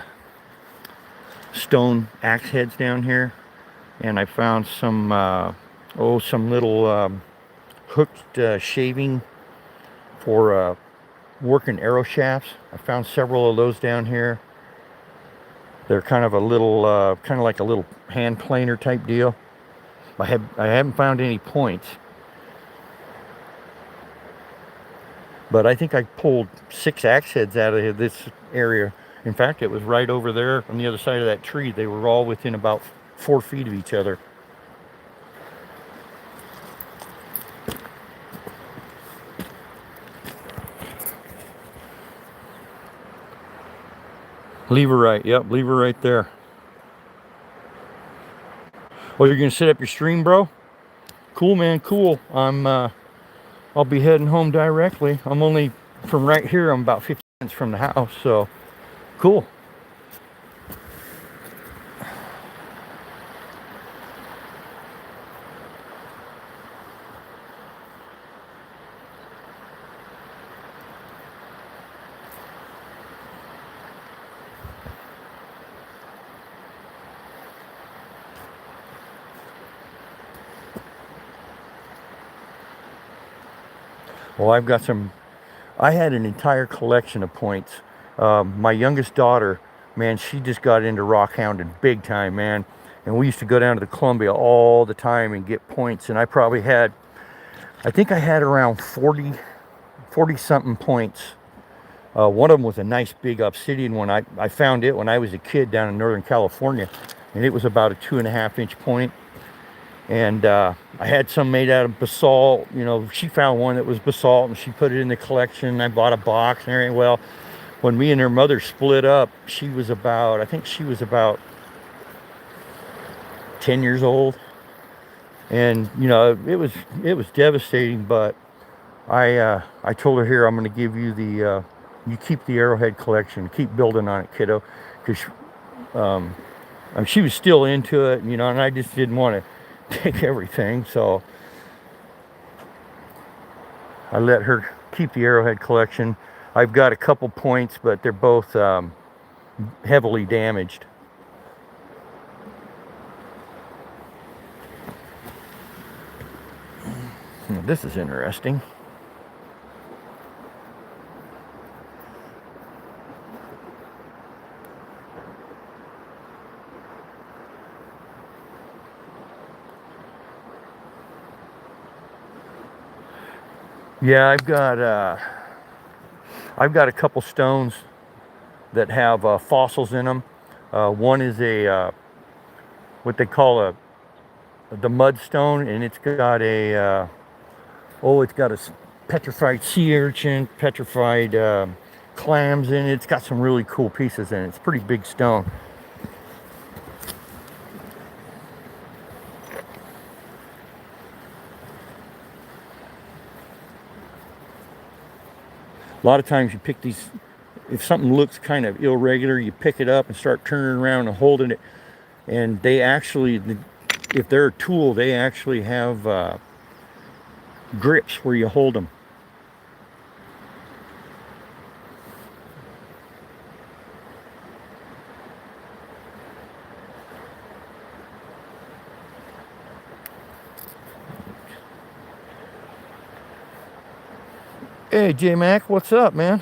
stone axe heads down here. And I found some, some little hooked shaving for working arrow shafts. I found several of those down here. They're kind of a little, kind of like a little hand planer type deal. I haven't found any points, but I think I pulled 6 axe heads out of this area. In fact, it was right over there on the other side of that tree. They were all within about 4 feet of each other. Lever right, yep, lever right there. Well, you're gonna set up your stream, bro? Cool, man, cool. I'll be heading home directly. I'm only from right here. I'm about 15 minutes from the house, so cool. Well, I had an entire collection of points. My youngest daughter, man, she just got into rock hounding big time, man. And we used to go down to the Columbia all the time and get points. And I think I had around 40 something points. One of them was a nice big obsidian one. I found it when I was a kid down in Northern California. And it was about a 2.5 inch point. And I had some made out of basalt. You know, she found one that was basalt and she put it in the collection. I bought a box and everything. Well, when me and her mother split up, I think she was about 10 years old. And, you know, it was devastating, but I told her, here, I'm going to give you you keep the arrowhead collection, keep building on it, kiddo. Because she was still into it, you know, and I just didn't want to take everything, so I let her keep the arrowhead collection. I've got a couple points, but they're both heavily damaged. This is interesting. Yeah, I've got a couple stones that have fossils in them. One is what they call the mudstone, and it's got a petrified sea urchin, petrified clams in it. It's got some really cool pieces in it. It's a pretty big stone. A lot of times you pick these, if something looks kind of irregular, you pick it up and start turning around and holding it. And they actually, if they're a tool, they actually have grips where you hold them. Hey, J-Mac, what's up, man?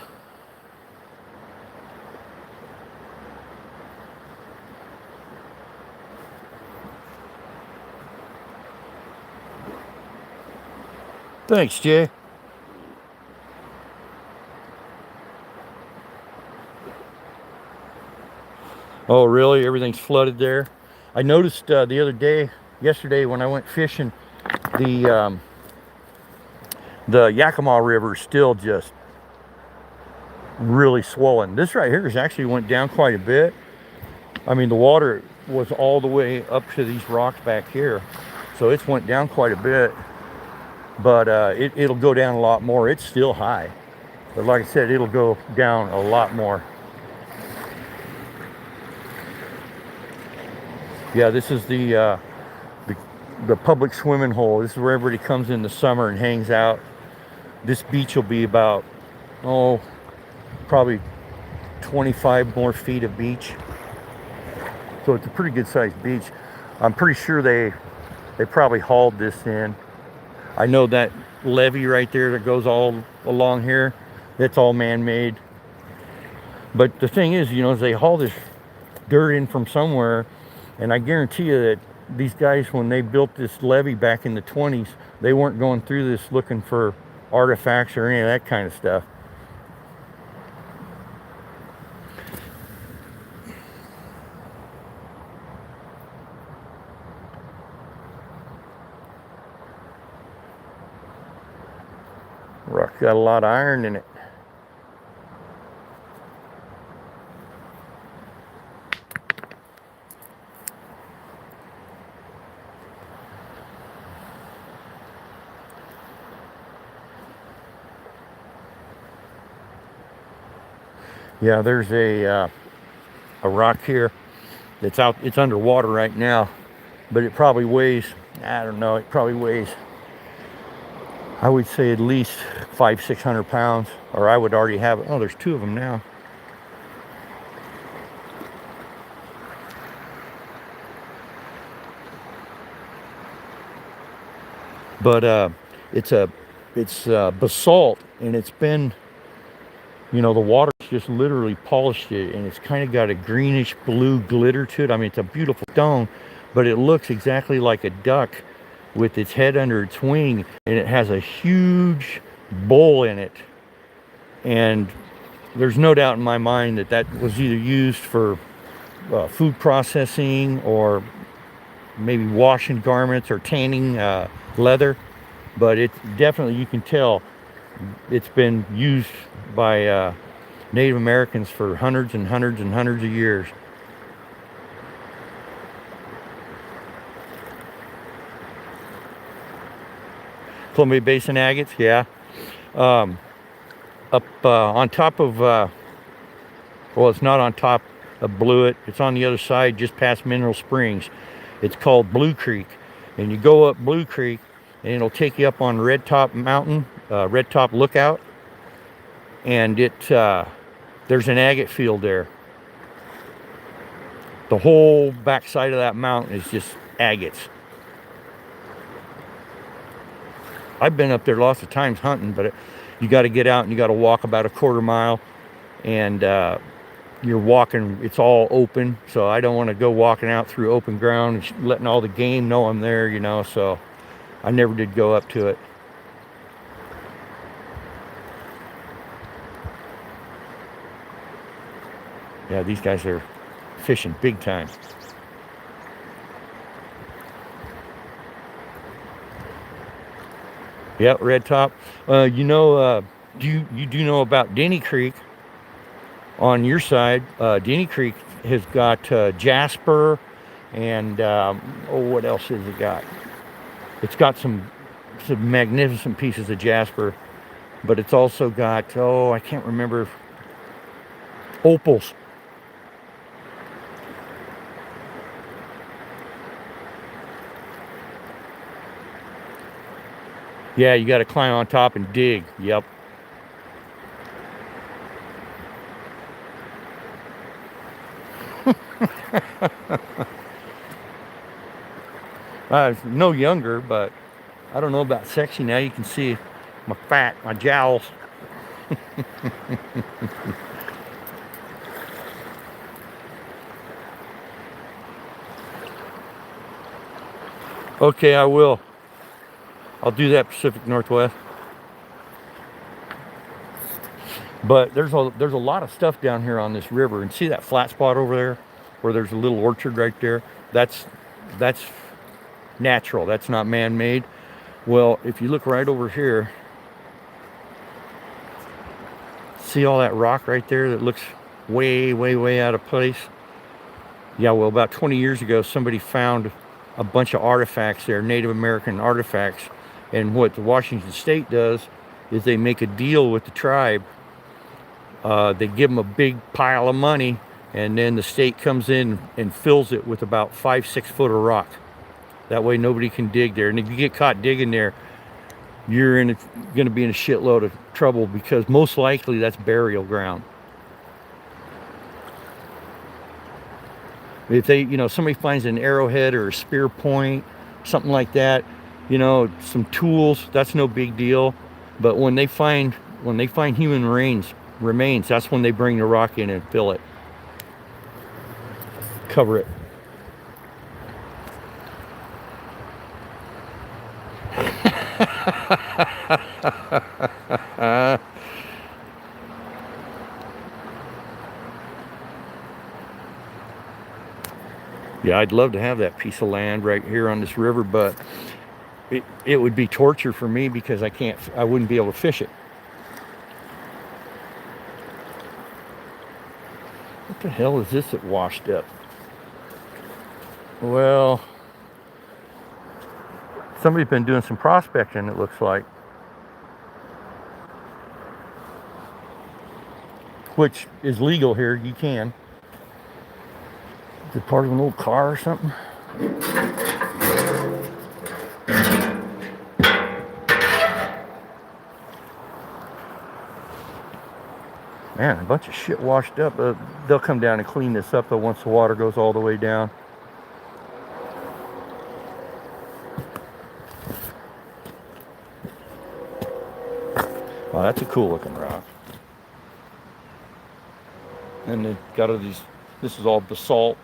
Thanks, Jay. Oh, really? Everything's flooded there? I noticed the other day, yesterday when I went fishing, the Yakima River is still just really swollen. This right here has actually went down quite a bit. I mean, the water was all the way up to these rocks back here, so it's went down quite a bit. But it'll go down a lot more. It's still high, but like I said, it'll go down a lot more. Yeah, this is the public swimming hole. This is where everybody comes in the summer and hangs out. This beach will be about, oh, probably 25 more feet of beach. So it's a pretty good sized beach. I'm pretty sure they probably hauled this in. I know that levee right there that goes all along here, that's all man-made. But the thing is, you know, they haul this dirt in from somewhere, and I guarantee you that these guys, when they built this levee back in the 20s, they weren't going through this looking for artifacts or any of that kind of stuff. Rock's got a lot of iron in it. Yeah, there's a rock here that's out. It's underwater right now, but it probably weighs, I don't know, it probably weighs, I would say at least 500-600 pounds, or I would already have it. Oh, there's two of them now. But it's basalt, and it's been, you know, the water's just literally polished it, and it's kind of got a greenish blue glitter to it. I mean, it's a beautiful stone, but it looks exactly like a duck with its head under its wing, and it has a huge bowl in it. And there's no doubt in my mind that that was either used for food processing, or maybe washing garments, or tanning leather. But it's definitely, you can tell it's been used by Native Americans for hundreds and hundreds and hundreds of years. Columbia Basin agates, yeah. Up on top of, well, it's not on top of Blewett. It's on the other side, just past Mineral Springs. It's called Blue Creek. And you go up Blue Creek, and it'll take you up on Red Top Mountain, Red Top Lookout. And there's an agate field there. The whole backside of that mountain is just agates. I've been up there lots of times hunting, but you got to get out and you got to walk about a quarter mile, and you're walking, it's all open, so I don't want to go walking out through open ground and letting all the game know I'm there, you know, so I never did go up to it. Yeah, these guys are fishing big time. Yep, Red Top. You know, you do know about Denny Creek on your side? Denny Creek has got jasper, and oh, what else has it got? It's got some magnificent pieces of jasper, but it's also got, oh, I can't remember, opals. Yeah, you got to climb on top and dig. Yep. I was no younger, but I don't know about sexy now. You can see my fat, my jowls. Okay, I will. I'll do that, Pacific Northwest. But there's a lot of stuff down here on this river, and see that flat spot over there? where there's a little orchard right there, that's natural. That's not man-made. Well, if you look right over here, see all that rock right there that looks way out of place? Yeah, well, about 20 years ago, somebody found a bunch of artifacts there, Native American artifacts. And what the Washington State does is they make a deal with the tribe. They give them a big pile of money, and then the state comes in and fills it with about 5-6 foot of rock. That way nobody can dig there. And if you get caught digging there, you're going to be in a shitload of trouble, because most likely that's burial ground. If they, somebody finds an arrowhead or a spear point, something like that, some tools, that's no big deal. But when they find human remains, that's when they bring the rock in and fill it, cover it. Yeah, I'd love to have that piece of land right here on this river, but it would be torture for me, because I wouldn't be able to fish it. What the hell is this that washed up? Well, somebody's been doing some prospecting, it looks like. Which is legal here, you can. Is it part of an old car or something? Man, a bunch of shit washed up. They'll come down and clean this up though once the water goes all the way down. Wow, that's a cool looking rock. And they've got all these, this is all basalt.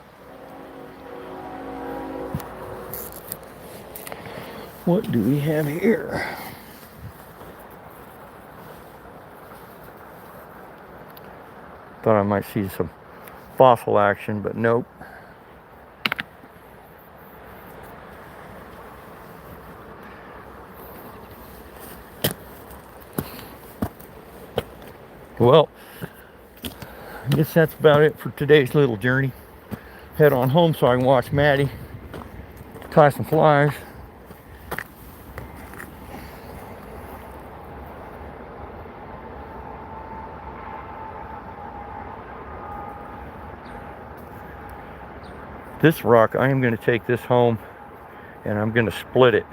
What do we have here? Thought I might see some fossil action, but nope. Well, I guess that's about it for today's little journey. Head on home so I can watch Maddie tie some flies. This rock, I am going to take this home and I'm going to split it.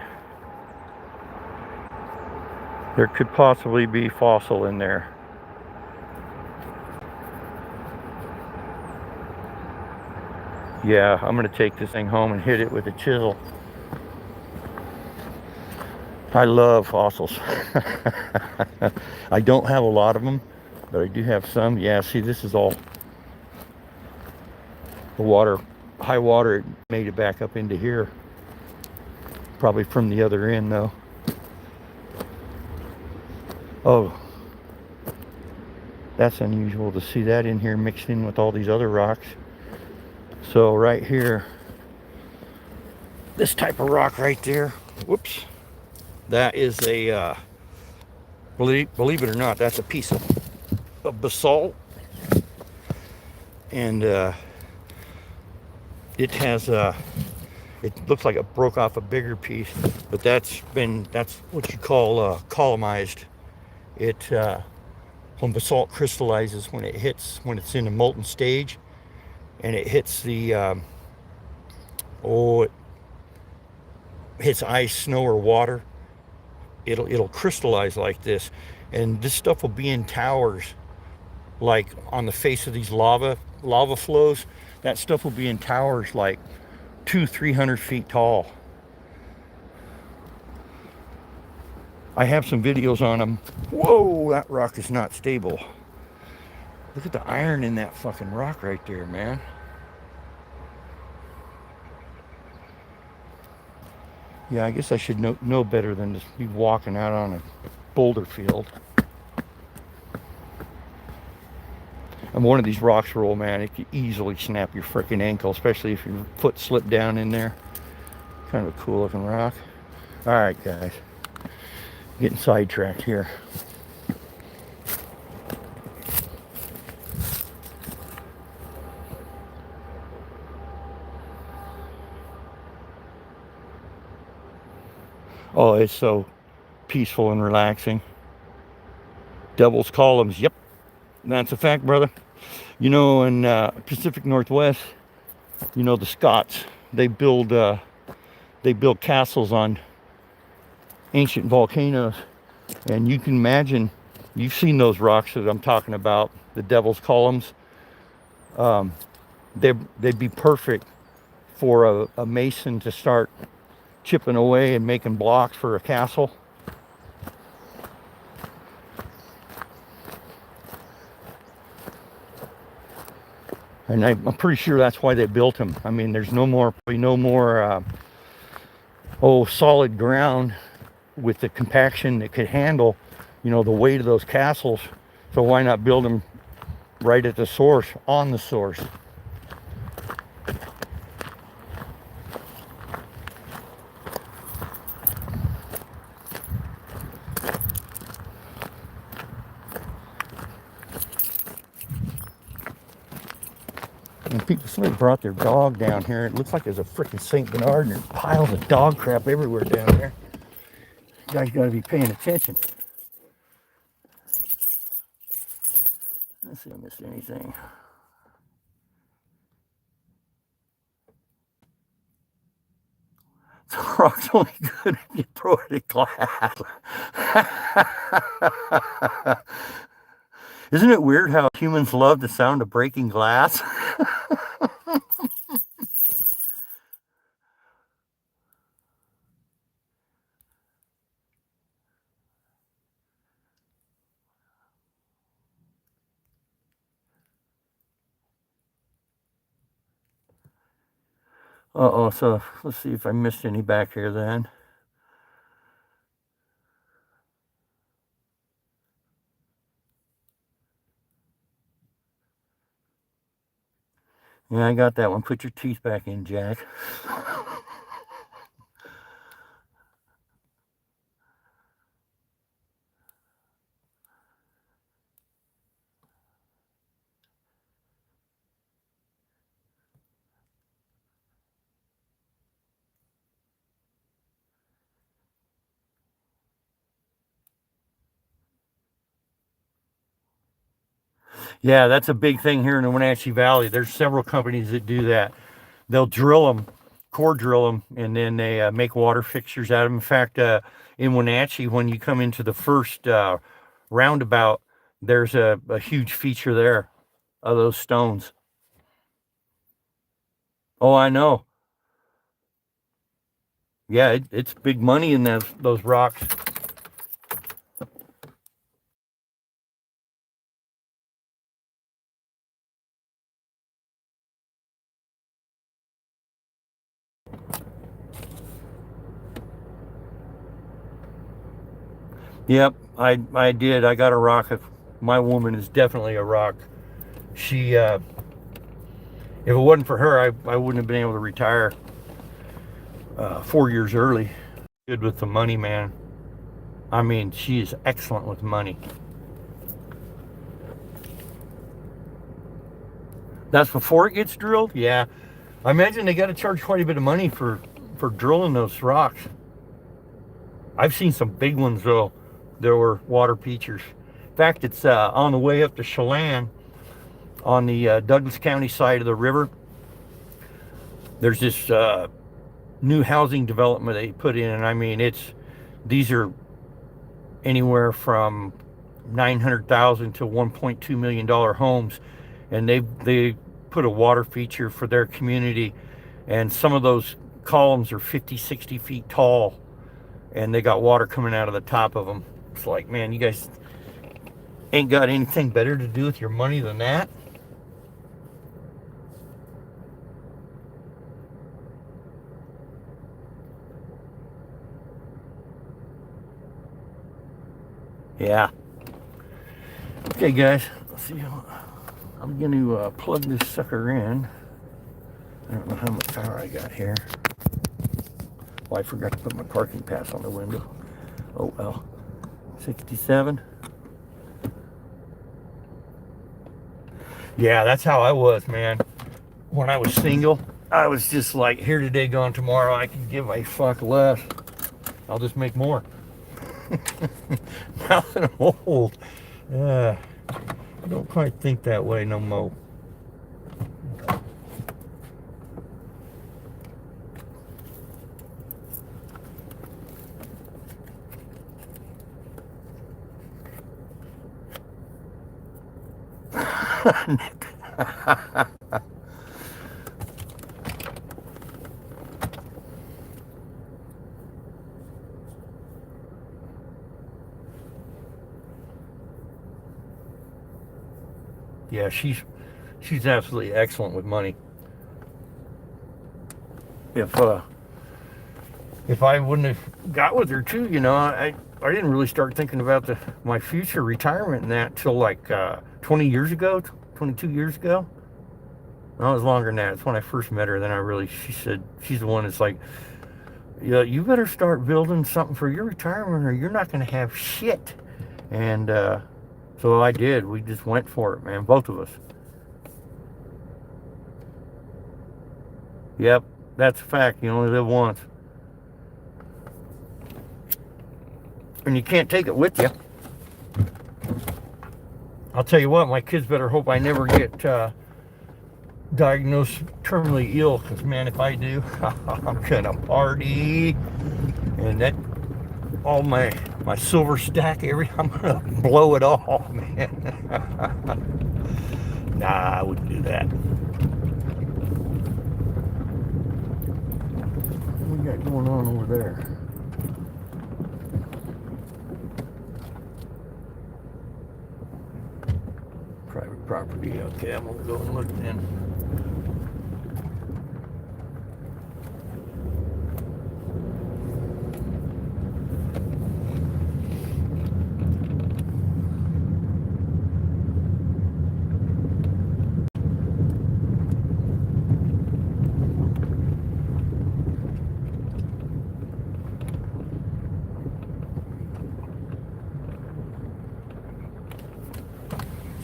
There could possibly be fossil in there. Yeah, I'm going to take this thing home and hit it with a chisel. I love fossils. I don't have a lot of them, but I do have some. Yeah, see, this is all the water. High water, it made it back up into here. Probably from the other end though. Oh, that's unusual to see that in here mixed in with all these other rocks. So right here, this type of rock right there, whoops, that is a, believe it or not, that's a piece of basalt. And it has it looks like it broke off a bigger piece, but that's what you call columnized. It when basalt crystallizes, when it's in a molten stage and it hits the it hits ice, snow, or water, it'll crystallize like this. And this stuff will be in towers, like on the face of these lava flows. That stuff will be in towers like 200-300 feet tall. I have some videos on them. Whoa, that rock is not stable. Look at the iron in that fucking rock right there, man. Yeah, I guess I should know better than just be walking out on a boulder field. And one of these rocks roll, man, it could easily snap your freaking ankle, especially if your foot slipped down in there. Kind of a cool looking rock. All right, guys, getting sidetracked here. Oh, it's so peaceful and relaxing. Devil's Columns, yep, that's a fact, brother. You know, in Pacific Northwest, you know, the Scots, they build castles on ancient volcanoes, and you can imagine, you've seen those rocks that I'm talking about, the Devil's Columns. They'd be perfect for a mason to start chipping away and making blocks for a castle. And I'm pretty sure that's why they built them. I mean, there's no more solid ground with the compaction that could handle, you know, the weight of those castles. So why not build them right at the source, on the source? And people, somebody brought their dog down here. It looks like there's a freaking St. Bernard and there's piles of dog crap everywhere down there. You guys got to be paying attention. Let's see if I missed anything. The rock's only good if you throw it at glass. Isn't it weird how humans love the sound of breaking glass? Uh-oh, so let's see if I missed any back here then. Yeah, I got that one. Put your teeth back in, Jack. Yeah, that's a big thing here in the Wenatchee Valley. There's several companies that do that. They'll drill them, core drill them, and then they make water fixtures out of them. In fact, in Wenatchee, when you come into the first roundabout, there's a huge feature there of those stones. Oh, I know. Yeah, it's big money in those rocks. Yep, I did. I got a rock. My woman is definitely a rock. She, if it wasn't for her, I wouldn't have been able to retire 4 years early. Good with the money, man. I mean, she is excellent with money. That's before it gets drilled? Yeah. I imagine they got to charge quite a bit of money for drilling those rocks. I've seen some big ones, though. There were water features. In fact, it's on the way up to Chelan on the Douglas County side of the river. There's this new housing development they put in, and I mean, these are anywhere from $900,000 to $1.2 million homes, and they put a water feature for their community, and some of those columns are 50, 60 feet tall, and they got water coming out of the top of them. It's like, man, you guys ain't got anything better to do with your money than that? Yeah. Okay, guys. Let's see. I'm going to plug this sucker in. I don't know how much power I got here. Well, I forgot to put my parking pass on the window. Oh well. 67. Yeah, that's how I was, man. When I was single, I was just like, here today, gone tomorrow. I can give a fuck less. I'll just make more. Now that I'm old, I don't quite think that way no more. Yeah, she's absolutely excellent with money. If I wouldn't have got with her too, you know, I didn't really start thinking about my future retirement and that till like 20 years ago, 22 years ago. No, it was longer than that. It's when I first met her. Then she said, she's the one that's like, yeah, you better start building something for your retirement or you're not going to have shit. And so I did. We just went for it, man, both of us. Yep, that's a fact. You only live once. And you can't take it with you. I'll tell you what, my kids better hope I never get diagnosed terminally ill, because man, if I do, I'm gonna party, and that all my silver stack, I'm gonna blow it all, man. Nah, I wouldn't do that. What we got going on over there? Private property. Okay, I'm gonna go and look then.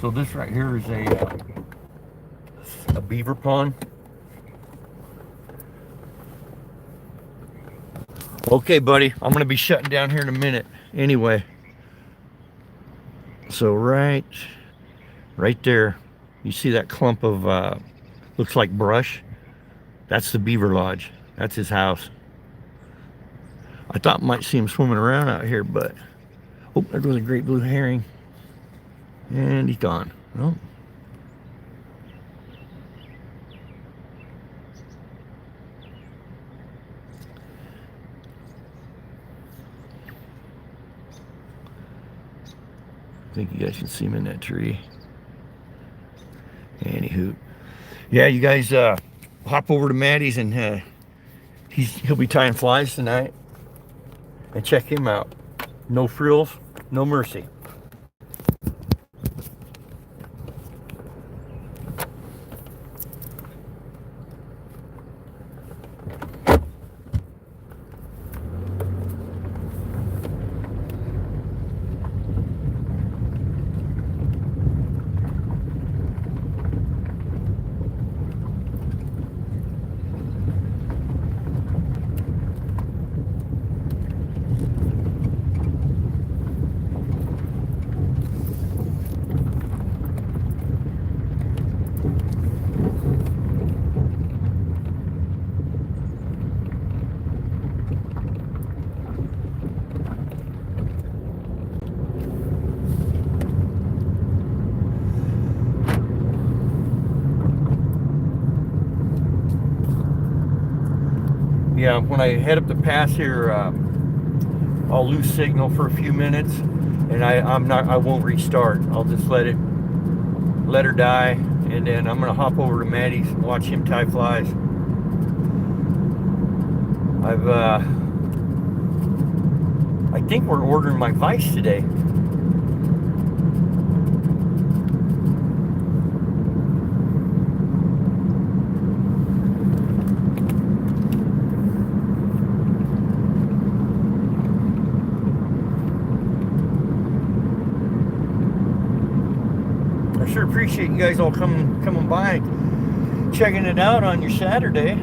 So this right here is a beaver pond. Okay, buddy, I'm gonna be shutting down here in a minute. Anyway, so right there, you see that clump of looks like brush? That's the beaver lodge. That's his house. I thought I might see him swimming around out here, but oh, there goes a great blue herring. And he's gone. Oh. I think you guys can see him in that tree. Anywho. Yeah, you guys hop over to Maddie's and he'll be tying flies tonight. And check him out. No frills, no mercy. Yeah, when I head up the pass here, I'll lose signal for a few minutes, and I won't restart. I'll just let her die, and then I'm gonna hop over to Maddie's and watch him tie flies. I think we're ordering my vise today. appreciate you guys all coming by, checking it out on your Saturday.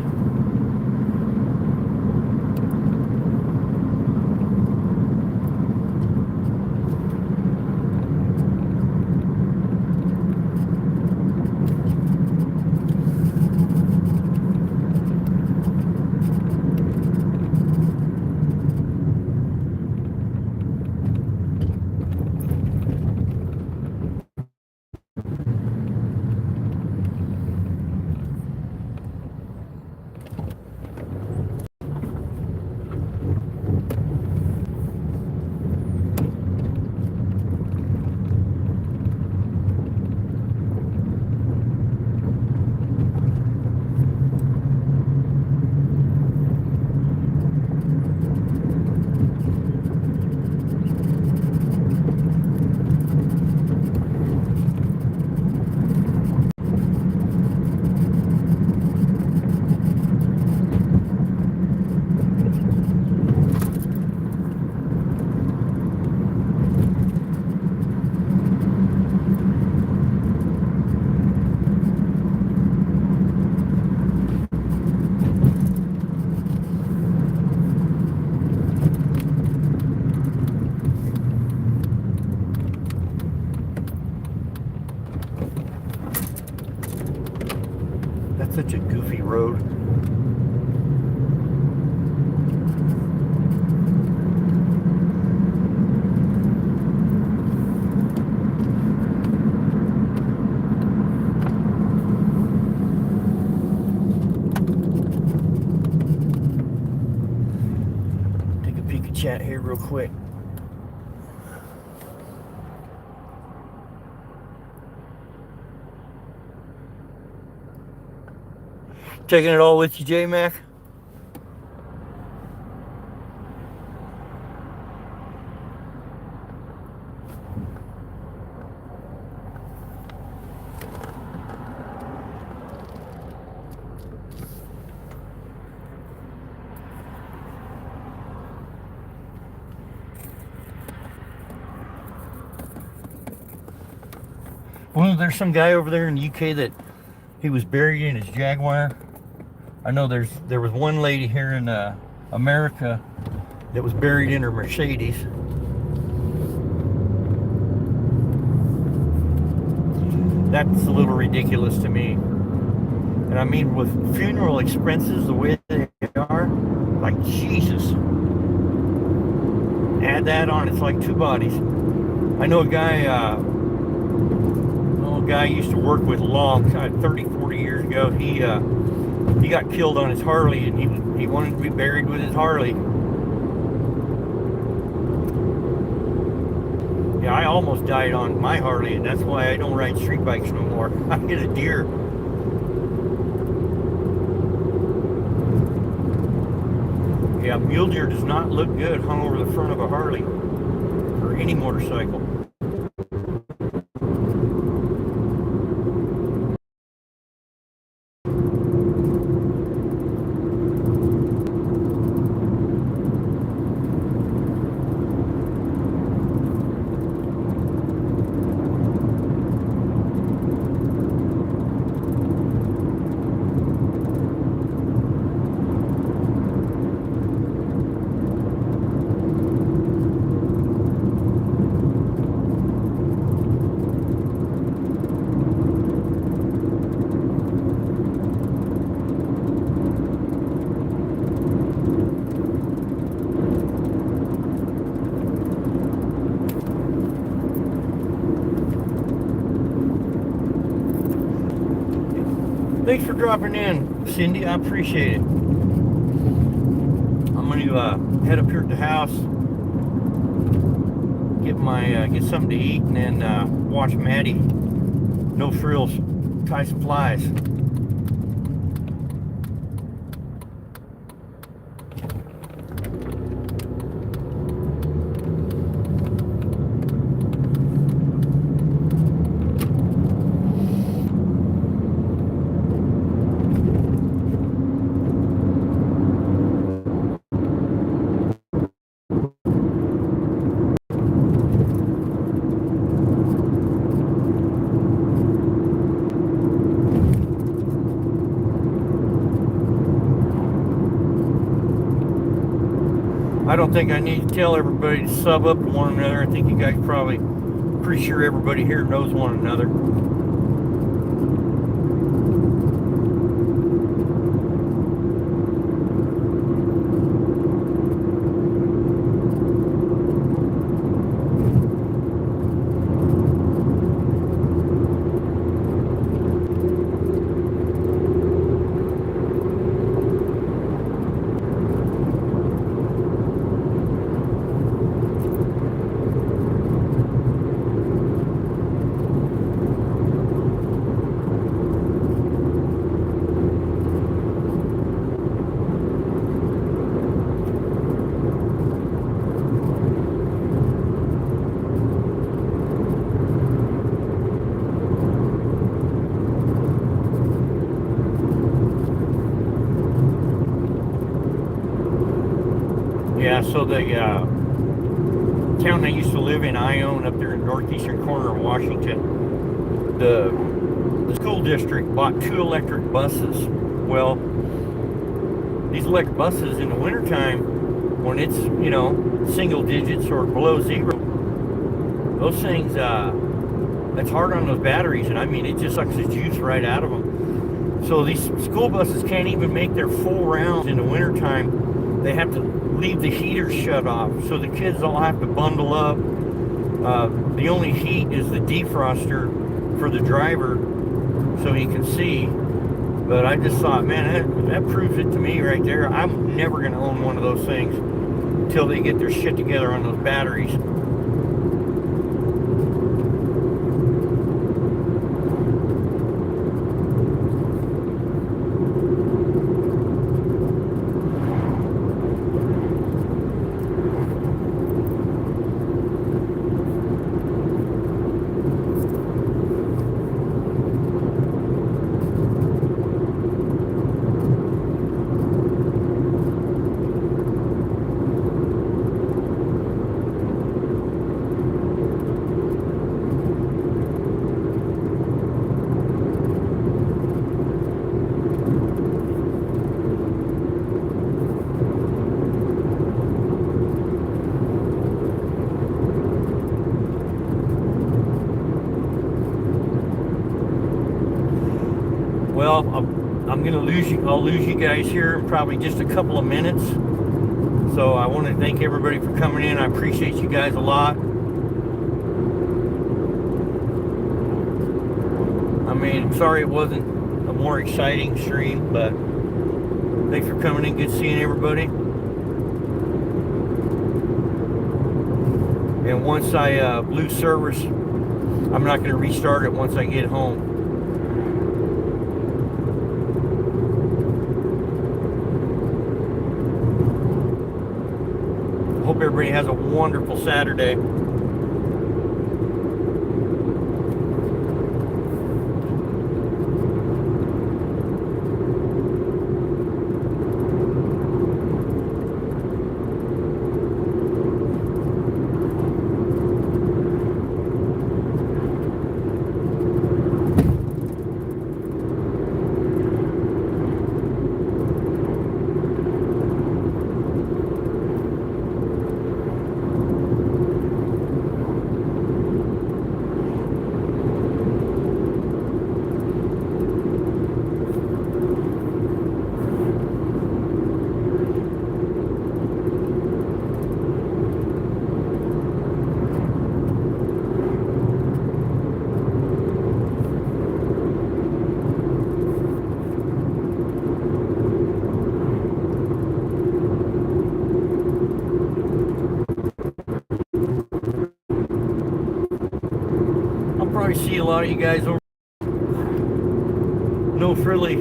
That's such a goofy road. Take a peek at chat here real quick. Taking it all with you, J-Mac? Well, there's some guy over there in the UK that he was buried in his Jaguar. I know there was one lady here in America that was buried in her Mercedes. That's a little ridiculous to me. And I mean, with funeral expenses the way they are, like Jesus. Add that on, it's like two bodies. I know a guy I used to work with long time, 30, 40 years ago. He got killed on his Harley, and he wanted to be buried with his Harley. Yeah, I almost died on my Harley, and that's why I don't ride street bikes no more. I hit a deer. Yeah, mule deer does not look good hung over the front of a Harley or any motorcycle. Thanks for dropping in, Cindy. I appreciate it. I'm going to head up here at the house, get something to eat, and then watch Maddie. No frills, tie some flies. I don't think I need to tell everybody to sub up to one another. I think you guys probably pretty sure everybody here knows one another. Yeah, so the town I used to live in, Ione, up there in northeastern corner of Washington, the school district bought 2 electric buses. Well, these electric buses in the wintertime, when it's, you know, single digits or below zero, those things, it's hard on those batteries, and I mean, it just sucks the juice right out of them. So these school buses can't even make their full rounds in the wintertime. They have to leave the heaters shut off, so the kids all have to bundle up. The only heat is the defroster for the driver, so he can see. But I just thought, man, that proves it to me right there. I'm never going to own one of those things until they get their shit together on those batteries. Well, I'm gonna lose you. I'll lose you guys here in probably just a couple of minutes. So I want to thank everybody for coming in. I appreciate you guys a lot. I mean, sorry it wasn't a more exciting stream, but thanks for coming in. Good seeing everybody. And once I lose service, I'm not going to restart it once I get home. Hope everybody has a wonderful Saturday. See a lot of you guys over. No frilly